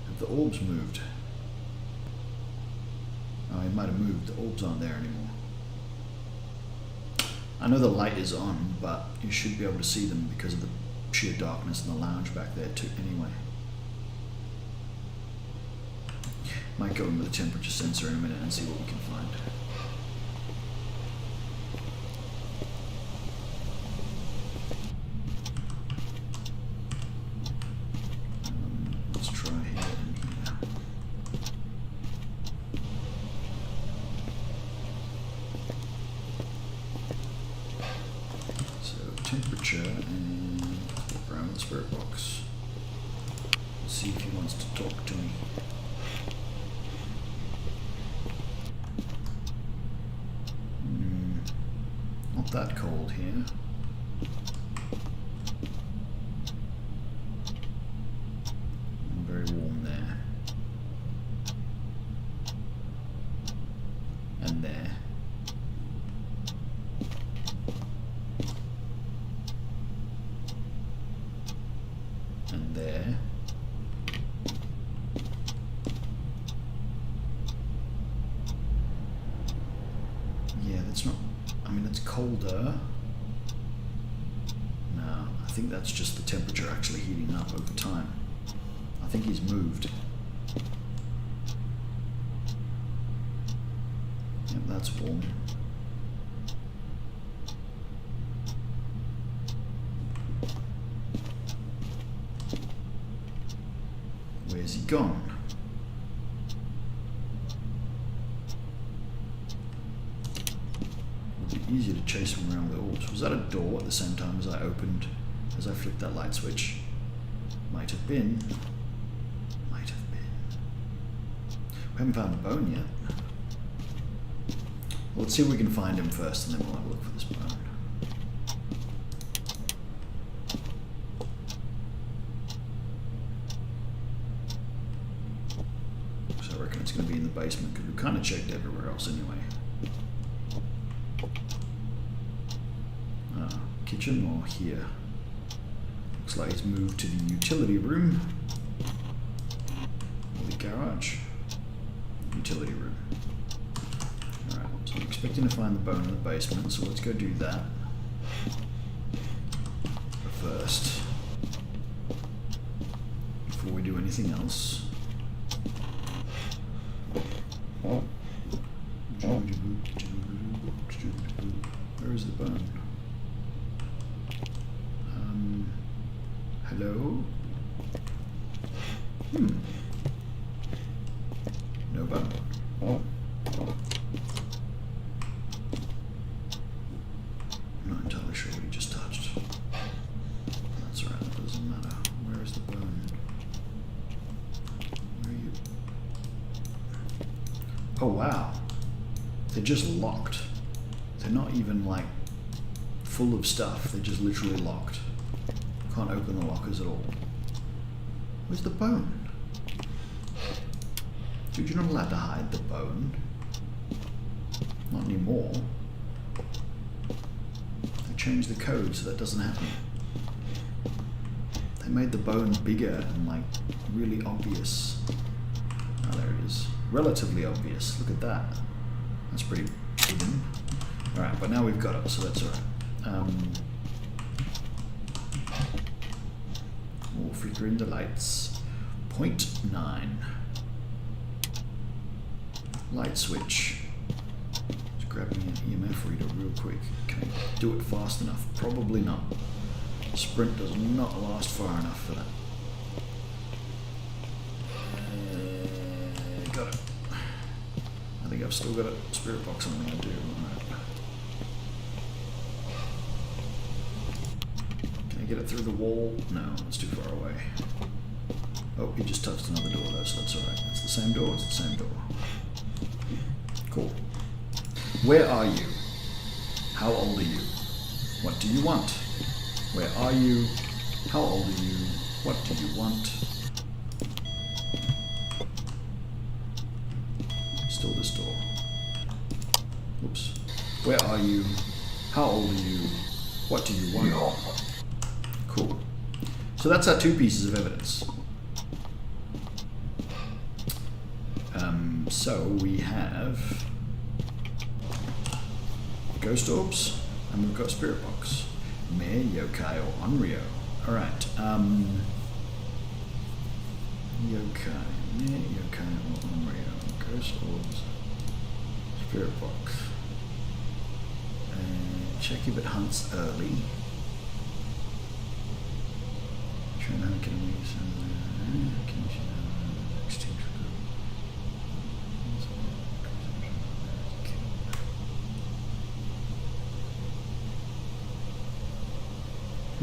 Have the orbs moved? Oh, he might have moved. The orbs aren't there anymore. I know the light is on, but you should be able to see them because of the sheer darkness in the lounge back there too anyway. Might go in with a temperature sensor in a minute and see what we can find. Let's try here and here. So temperature and around the spirit box. Let's see if he wants to talk to me. That cold here. Very warm there. And there. And there. Yeah, that's not, I mean, it's colder. No, I think that's just the temperature actually heating up over time. I think he's moved. Yep, that's warm. Where's he gone? easier to chase them around with orbs. Was that a door at the same time as I flicked that light switch? Might have been. Might have been. We haven't found the bone yet. Well, let's see if we can find him first, and then we'll have a look for this bone. So I reckon it's going to be in the basement, because we've kind of checked everywhere else anyway. Kitchen or here? Looks like he's moved to the utility room. Or the garage. Utility room. Alright, so I'm expecting to find the bone in the basement, so let's go do that. But first, before we do anything else. Where is the bone? Hello? No bone. I'm not entirely sure what he just touched. That's alright, that doesn't matter. Where is the bone? Where are you? Oh wow. They're just locked. They're not even like full of stuff, they're just literally locked. Can't open the lockers at all. Where's the bone? Dude, you're not allowed to hide the bone. Not anymore. They changed the code so that doesn't happen. They made the bone bigger and like really obvious. Oh, there it is. Relatively obvious. Look at that. That's pretty hidden. Alright, but now we've got it, so that's alright. More flickering the lights. 0.9. Light switch. Just grabbing an EMF reader real quick. Can I do it fast enough? Probably not. Sprint does not last far enough for that. Got it. I think I've still got a spirit box on me. I do. Right. Can I get it through the wall? No, it's too far away. Oh, he just touched another door though, so that's alright. It's the same door, it's the same door. Cool. Where are you? How old are you? What do you want? Where are you? How old are you? What do you want? Still this door. Oops. Where are you? How old are you? What do you want? Cool. So that's our two pieces of evidence. So we have ghost orbs, and we've got spirit box. Mare, yokai, or onryo. Alright. Yokai. Mare, yokai, or onryo. Ghost orbs. Spirit box. Check if it hunts early. Train how can we use I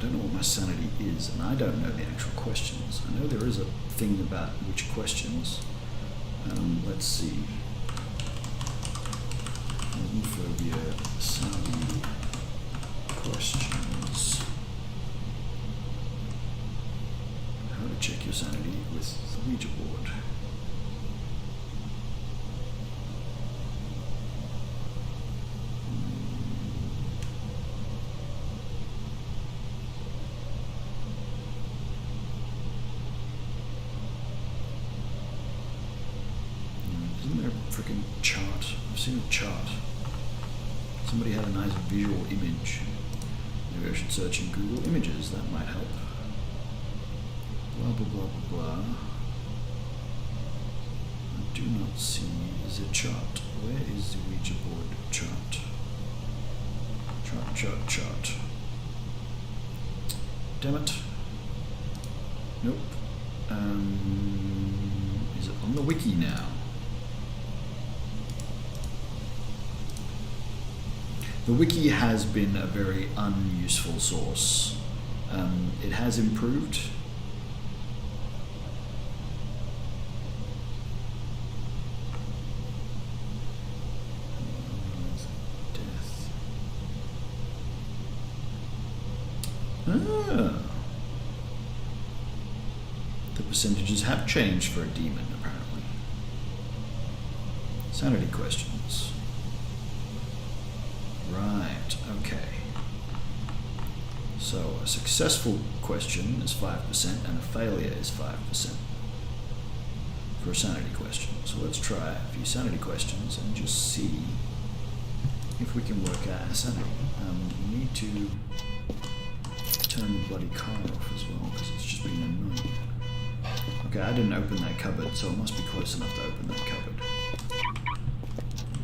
don't know what my sanity is, and I don't know the actual questions. I know there is a thing about which questions. Let's see. Phasmophobia, sanity, questions. How to check your sanity with the Ouija board. Freaking chart. I've seen a chart. Somebody had a nice visual image. Maybe I should search in Google Images, that might help. Blah blah blah blah blah. I do not see the chart. Where is the Ouija board chart? Chart. Damn it. Nope. Is it on the wiki now? The wiki has been a very unuseful source. It has improved. Ah. The percentages have changed for a demon, apparently. Sanity questions. Right, okay. So a successful question is 5% and a failure is 5% for a sanity question. So let's try a few sanity questions and just see if we can work out our sanity. We need to turn the bloody car off as well because it's just been annoying. Okay, I didn't open that cupboard, so it must be close enough to open that cupboard.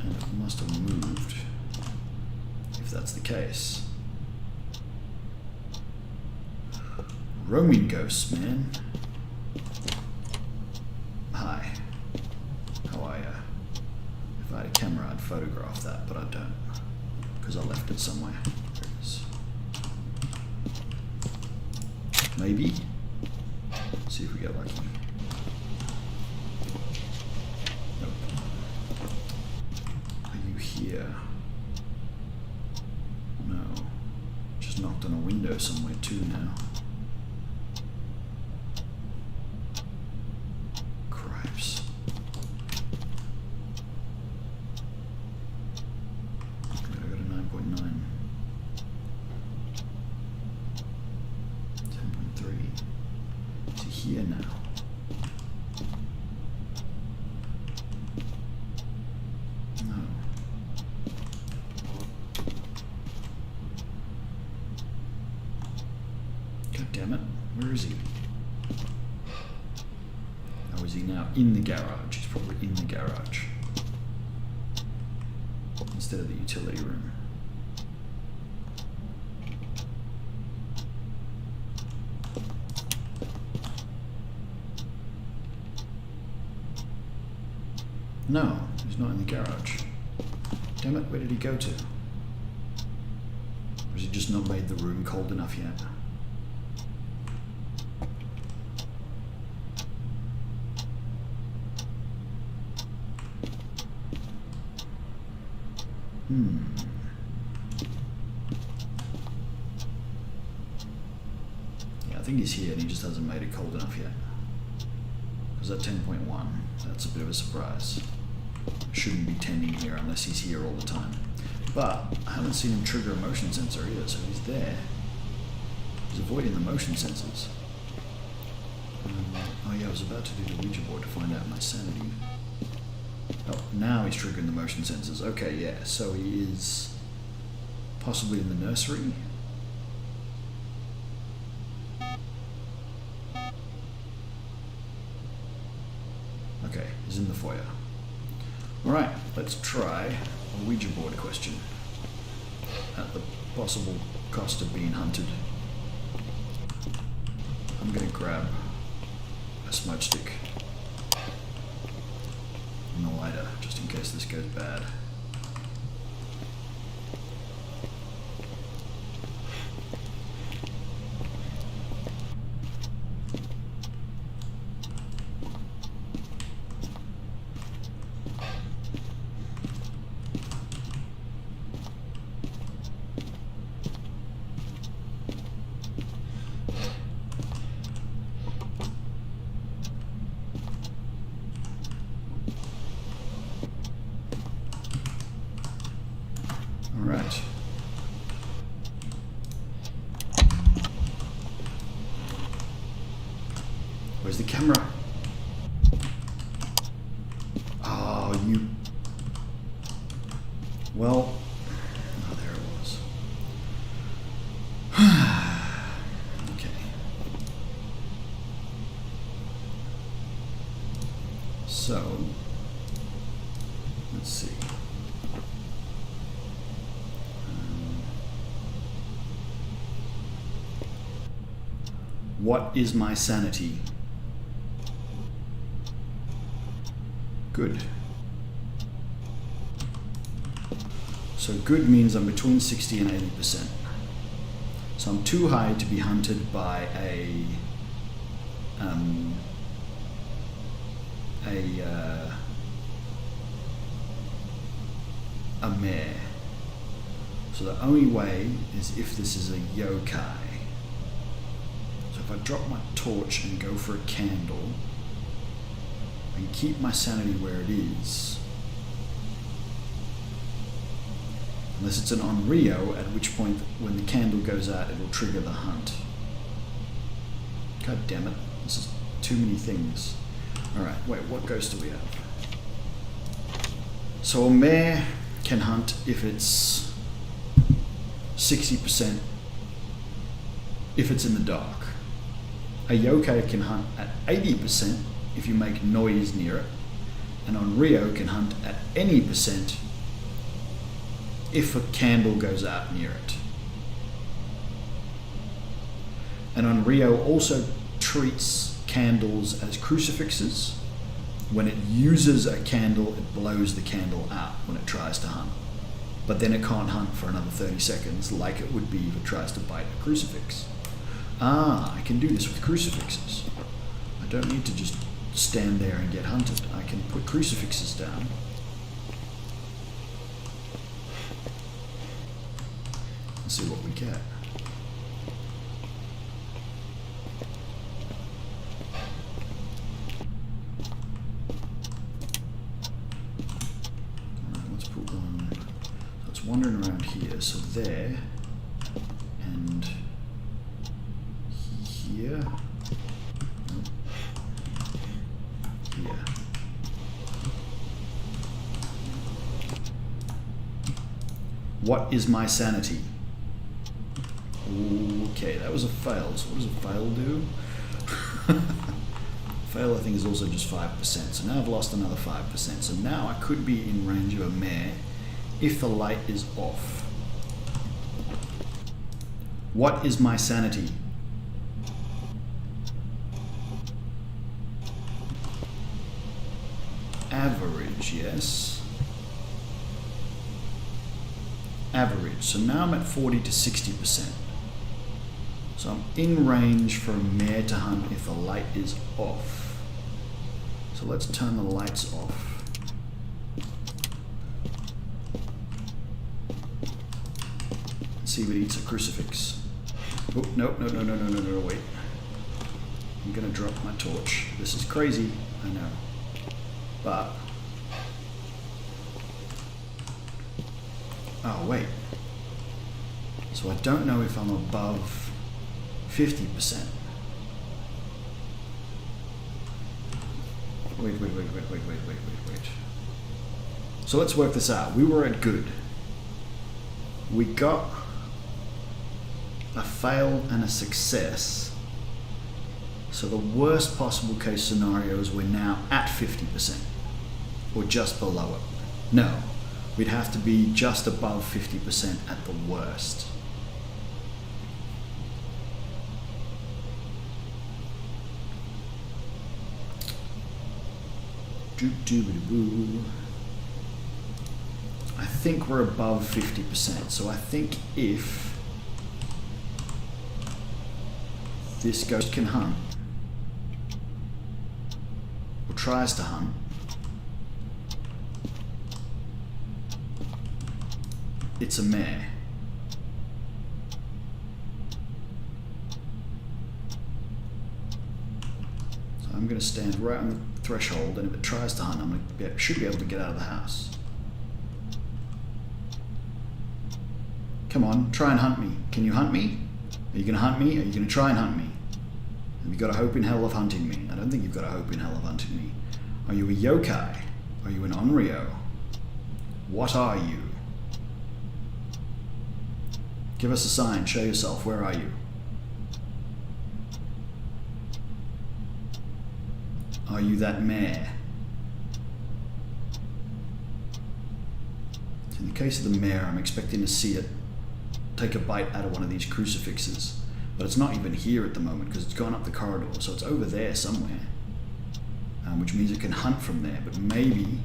And it must have moved, if that's the case. Roaming ghosts, man. Hi. How are ya? If I had a camera, I'd photograph that, but I don't. Because I left it somewhere. There it is. Maybe. See if we get lucky. Nope. Are you here? No. Just knocked on a window somewhere too now. Cripes. Okay, I got a 9.9. 10.3. Is he here now? No. God damn it. Where is he? Oh, is he now in the garage? He's probably in the garage. Instead of the utility room. No, he's not in the garage. Damn it, where did he go to? Or has he just not made the room cold enough yet? Yeah, I think he's here and he just hasn't made it cold enough yet. Because at 10.1, that's a bit of a surprise. Shouldn't be tending here unless he's here all the time. But I haven't seen him trigger a motion sensor either, so he's there. He's avoiding the motion sensors. Oh yeah, I was about to do the Ouija board to find out my sanity. Oh, now he's triggering the motion sensors. Okay, yeah, so he is possibly in the nursery. Okay, he's in the foyer. Alright, let's try a Ouija board question at the possible cost of being hunted. I'm going to grab a smudge stick and a lighter just in case this goes bad. Alright. Where's the camera? Oh, you... Well... Oh, there it was. Okay. So... Let's see. What is my sanity? Good. So good means I'm between 60 and 80%. So I'm too high to be hunted by a mare. So the only way is if this is a yokai. So if I drop my torch and go for a candle and keep my sanity where it is, unless it's an Onryo, at which point when the candle goes out it will trigger the hunt. God damn it, this is too many things. Alright, wait, what ghost do we have? So a mare can hunt if it's 60% if it's in the dark. A yokai can hunt at 80% if you make noise near it. And Onryo can hunt at any percent if a candle goes out near it. And Onryo also treats candles as crucifixes. When it uses a candle, it blows the candle out when it tries to hunt. But then it can't hunt for another 30 seconds like it would be if it tries to bite a crucifix. Ah, I can do this with crucifixes. I don't need to just stand there and get hunted. I can put crucifixes down. And see what we get. Wandering around here, so there and here, here. What is my sanity? Okay, that was a fail. So what does a fail do? Fail, I think, is also just 5%. So now I've lost another 5%. So now I could be in range of a mare if the light is off. What is my sanity? Average, yes. Average. So now I'm at 40 to 60%. So I'm in range for a mare to hunt if the light is off. So let's turn the lights off. See if it eats a crucifix. Oh, no, wait. I'm gonna drop my torch. This is crazy, I know. But, oh wait. So I don't know if I'm above 50%. Wait. So let's work this out. We were at good. We got a fail and a success. So the worst possible case scenario is we're now at 50% or just below it. No, we'd have to be just above 50% at the worst. I think we're above 50%. So I think if this ghost can hunt, or tries to hunt, it's a mare. So I'm going to stand right on the threshold, and if it tries to hunt, should be able to get out of the house. Come on, try and hunt me. Can you hunt me? Are you going to hunt me? Are you going to try and hunt me? Have you got a hope in hell of hunting me? I don't think you've got a hope in hell of hunting me. Are you a yokai? Are you an Onryo? What are you? Give us a sign. Show yourself. Where are you? Are you that mare? In the case of the mare, I'm expecting to see it take a bite out of one of these crucifixes. But it's not even here at the moment because it's gone up the corridor, so it's over there somewhere. Which means it can hunt from there, but maybe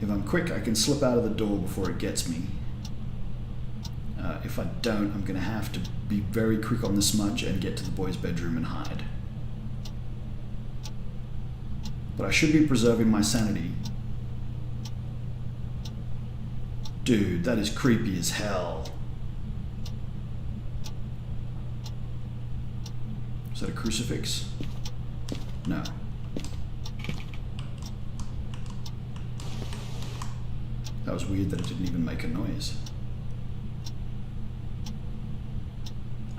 If I'm quick, I can slip out of the door before it gets me. If I don't, I'm going to have to be very quick on the smudge and get to the boys' bedroom and hide. But I should be preserving my sanity. Dude, that is creepy as hell. Is that a crucifix? No. That was weird that it didn't even make a noise.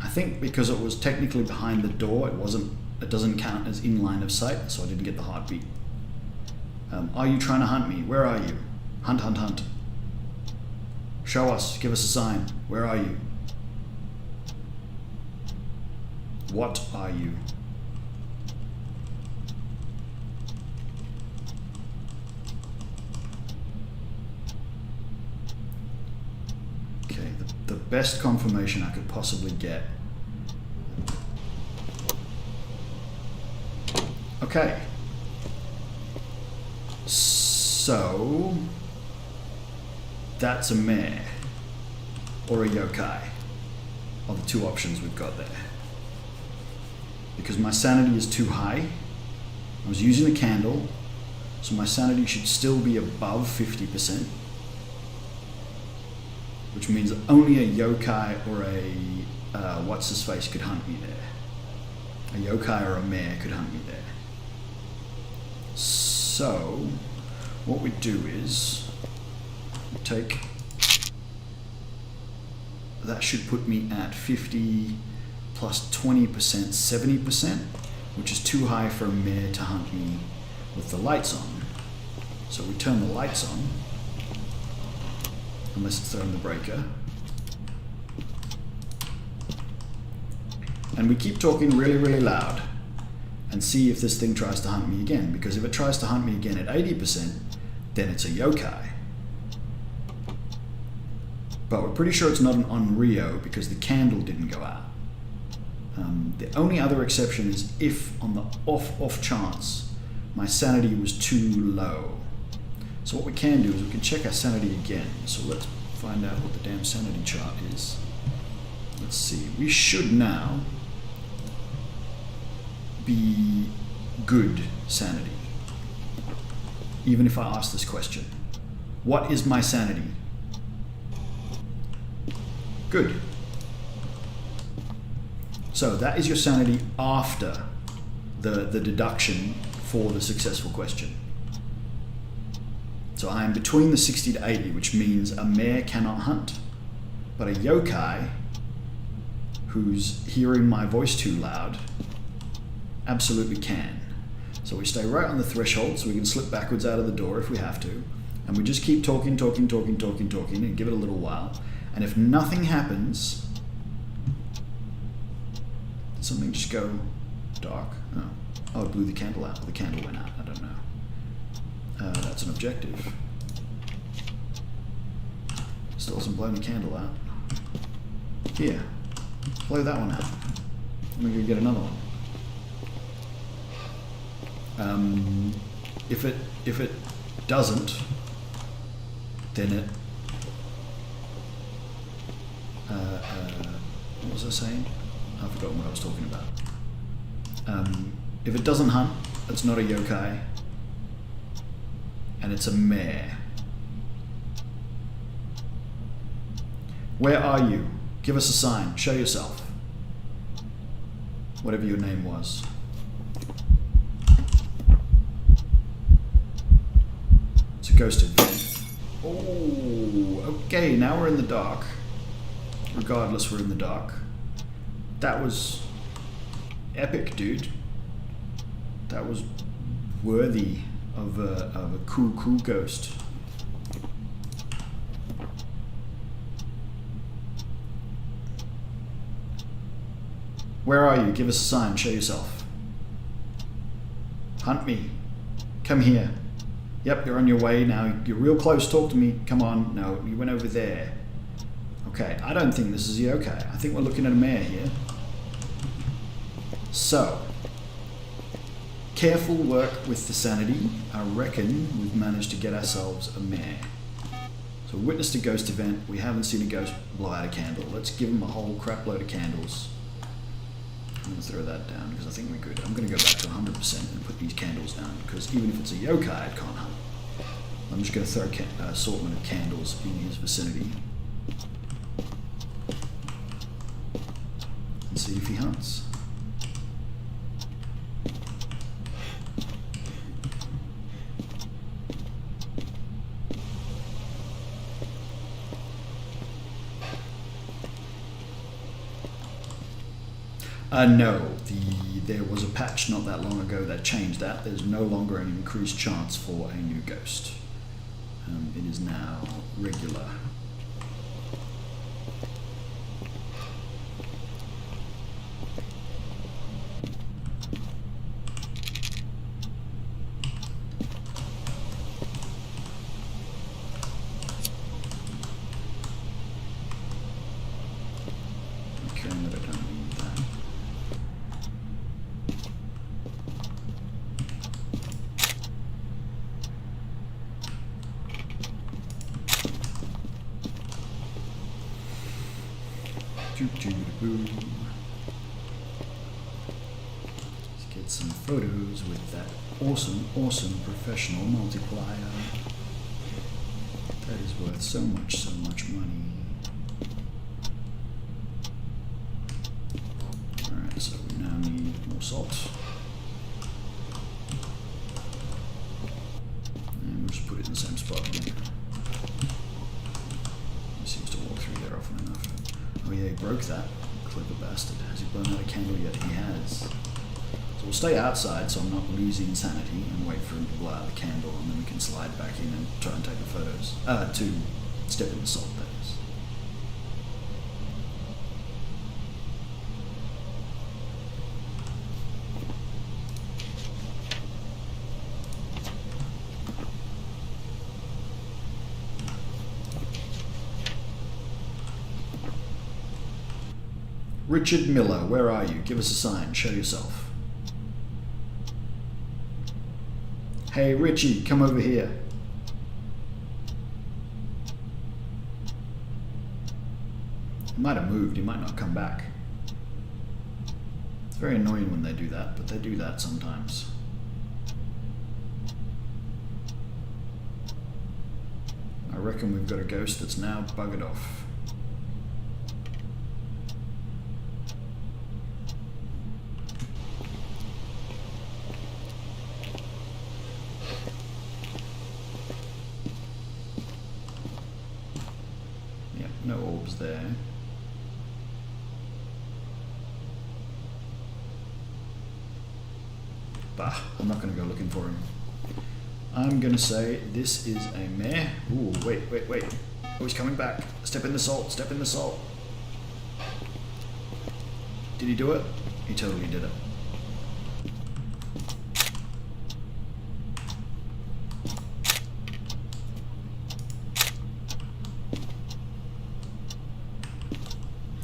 I think because it was technically behind the door, it doesn't count as in line of sight, so I didn't get the heartbeat. Are you trying to hunt me? Where are you? Hunt, hunt, hunt. Show us, give us a sign. Where are you? What are you? Okay, the best confirmation I could possibly get. Okay. So that's a mare or a yokai are the two options we've got there. Because my sanity is too high, I was using a candle, so my sanity should still be above 50%, which means only a yokai or a what's-his-face could hunt me there. A yokai or a mare could hunt me there. So, what we do is, we take, that should put me at 50 plus 20%, 70%, which is too high for a mare to hunt me with the lights on. So we turn the lights on, unless it's throwing the breaker. And we keep talking really, really loud and see if this thing tries to hunt me again, because if it tries to hunt me again at 80%, then it's a yokai. But we're pretty sure it's not an onryo because the candle didn't go out. The only other exception is if on the off chance my sanity was too low. So what we can do is we can check our sanity again. So let's find out what the damn sanity chart is. Let's see, we should now be good sanity. Even if I ask this question, what is my sanity? Good. So that is your sanity after the deduction for the successful question. So I am between the 60 to 80, which means a mare cannot hunt, but a yokai who's hearing my voice too loud absolutely can. So we stay right on the threshold so we can slip backwards out of the door if we have to, and we just keep talking and give it a little while. And if nothing happens, did something just go dark? Oh, it blew the candle out. The candle went out. I don't know. That's an objective. Still hasn't blown the candle out. Here, blow that one out. I'm gonna get another one. If it doesn't, then it. What was I saying? I've forgotten what I was talking about. If it doesn't hunt, it's not a yokai, and it's a mare. Where are you? Give us a sign. Show yourself. Whatever your name was. It's a ghosted vent. Oh, okay, now we're in the dark. Regardless, we're in the dark. That was epic, dude. That was worthy of a cool ghost. Where are you? Give us a sign. Show yourself. Hunt me. Come here. Yep, you're on your way now. You're real close. Talk to me. Come on. No, you went over there. Okay, I don't think this is yokai. I think we're looking at a mare here. So, careful work with the sanity, I reckon we've managed to get ourselves a mare. So we witnessed a ghost event, we haven't seen a ghost blow out a candle. Let's give them a whole crap load of candles. I'm going to throw that down because I think we're good. I'm going to go back to 100% and put these candles down because even if it's a yokai, it can't hunt. I'm just going to throw an assortment of candles in his vicinity and see if he hunts. No, there was a patch not that long ago that changed that. There's no longer an increased chance for a new ghost. It is now regular. Okay, no, I don't need that. Let's get some photos with that awesome professional multiplier. That is worth so much money. Alright, so we now need more salt. And we'll just put it in the same spot again. He seems to walk through there often enough. Oh yeah, he broke that. Clever bastard. Has he blown out a candle yet? He has. So we'll stay outside so I'm not losing sanity and wait for him to blow out the candle and then we can slide back in and try and take the photos. To step in the salt, that is. Richard Miller, where are you? Give us a sign. Show yourself. Hey, Richie, come over here. He might have moved. He might not come back. It's very annoying when they do that, but they do that sometimes. I reckon we've got a ghost that's now buggered off. No orbs there. Bah, I'm not going to go looking for him. I'm going to say this is a mare. Ooh, wait. Oh, he's coming back. Step in the salt, step in the salt. Did he do it? He totally did it.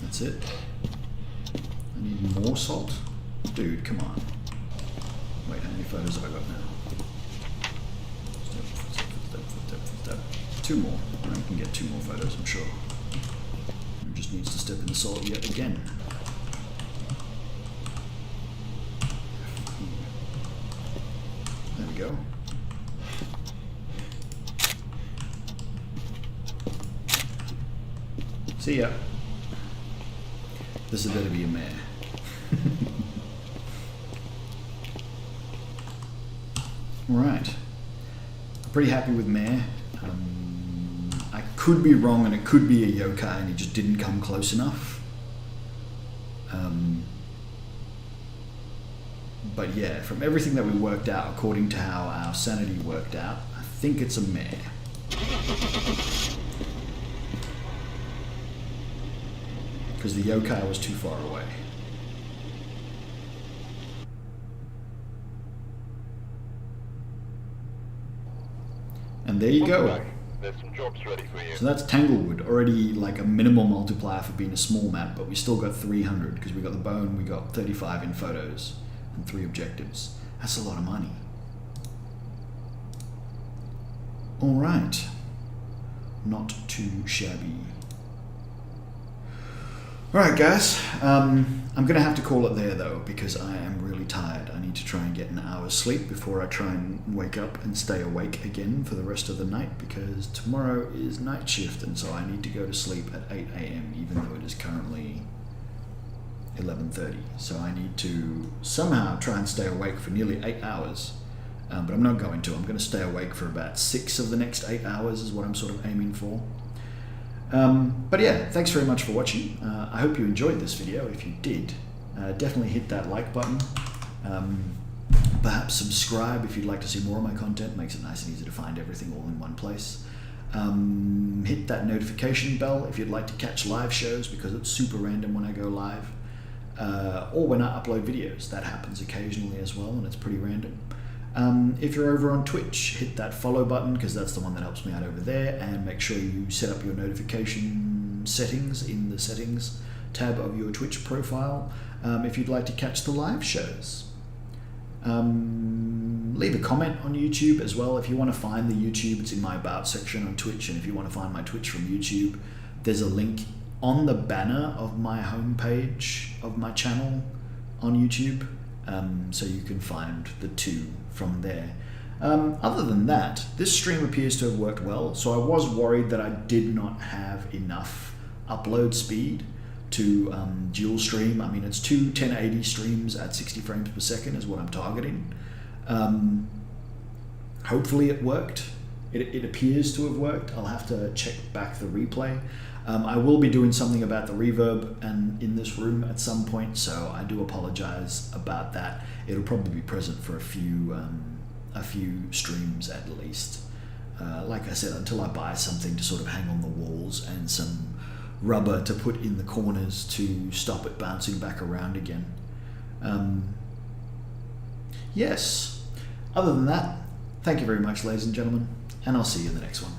That's it. I need more salt. Dude, come on. Wait, how many photos have I got now? Step. 2 more. I can get 2 more photos, I'm sure. He just needs to step in the salt yet again. There we go. See ya. This is better be a mare. Right. I'm pretty happy with mare. I could be wrong and it could be a yokai and he just didn't come close enough. But yeah, from everything that we worked out, according to how our sanity worked out, I think it's a mare. Because the yokai was too far away. And there you go. There's some jobs ready for you. So that's Tanglewood, already like a minimal multiplier for being a small map, but we still got 300 because we got the bone, we got 35 in photos and 3 objectives. That's a lot of money. All right. Not too shabby. All right, guys. I'm going to have to call it there, though, because I am really tired. I need to try and get an hour's sleep before I try and wake up and stay awake again for the rest of the night, because tomorrow is night shift, and so I need to go to sleep at 8 a.m., even though it is currently 11:30. So I need to somehow try and stay awake for nearly 8 hours. But I'm not going to. I'm going to stay awake for about 6 of the next 8 hours is what I'm sort of aiming for. But yeah, thanks very much for watching. I hope you enjoyed this video. If you did, definitely hit that like button. Perhaps subscribe if you'd like to see more of my content. Makes it nice and easy to find everything all in one place. Hit that notification bell if you'd like to catch live shows, because it's super random when I go live. Or when I upload videos. That happens occasionally as well, and it's pretty random. If you're over on Twitch, hit that follow button, because that's the one that helps me out over there, and make sure you set up your notification settings in the settings tab of your Twitch profile if you'd like to catch the live shows. Leave a comment on YouTube as well. If you want to find the YouTube, it's in my About section on Twitch, and if you want to find my Twitch from YouTube, there's a link on the banner of my homepage of my channel on YouTube, so you can find the two from there. Other than that, this stream appears to have worked well, so I was worried that I did not have enough upload speed to dual stream. I mean, it's two 1080 streams at 60 frames per second is what I'm targeting. Hopefully it worked. It appears to have worked. I'll have to check back the replay. I will be doing something about the reverb and in this room at some point, so I do apologize about that. It'll probably be present for a few streams at least. Like I said, until I buy something to sort of hang on the walls and some rubber to put in the corners to stop it bouncing back around again. Yes. Other than that, thank you very much, ladies and gentlemen, and I'll see you in the next one.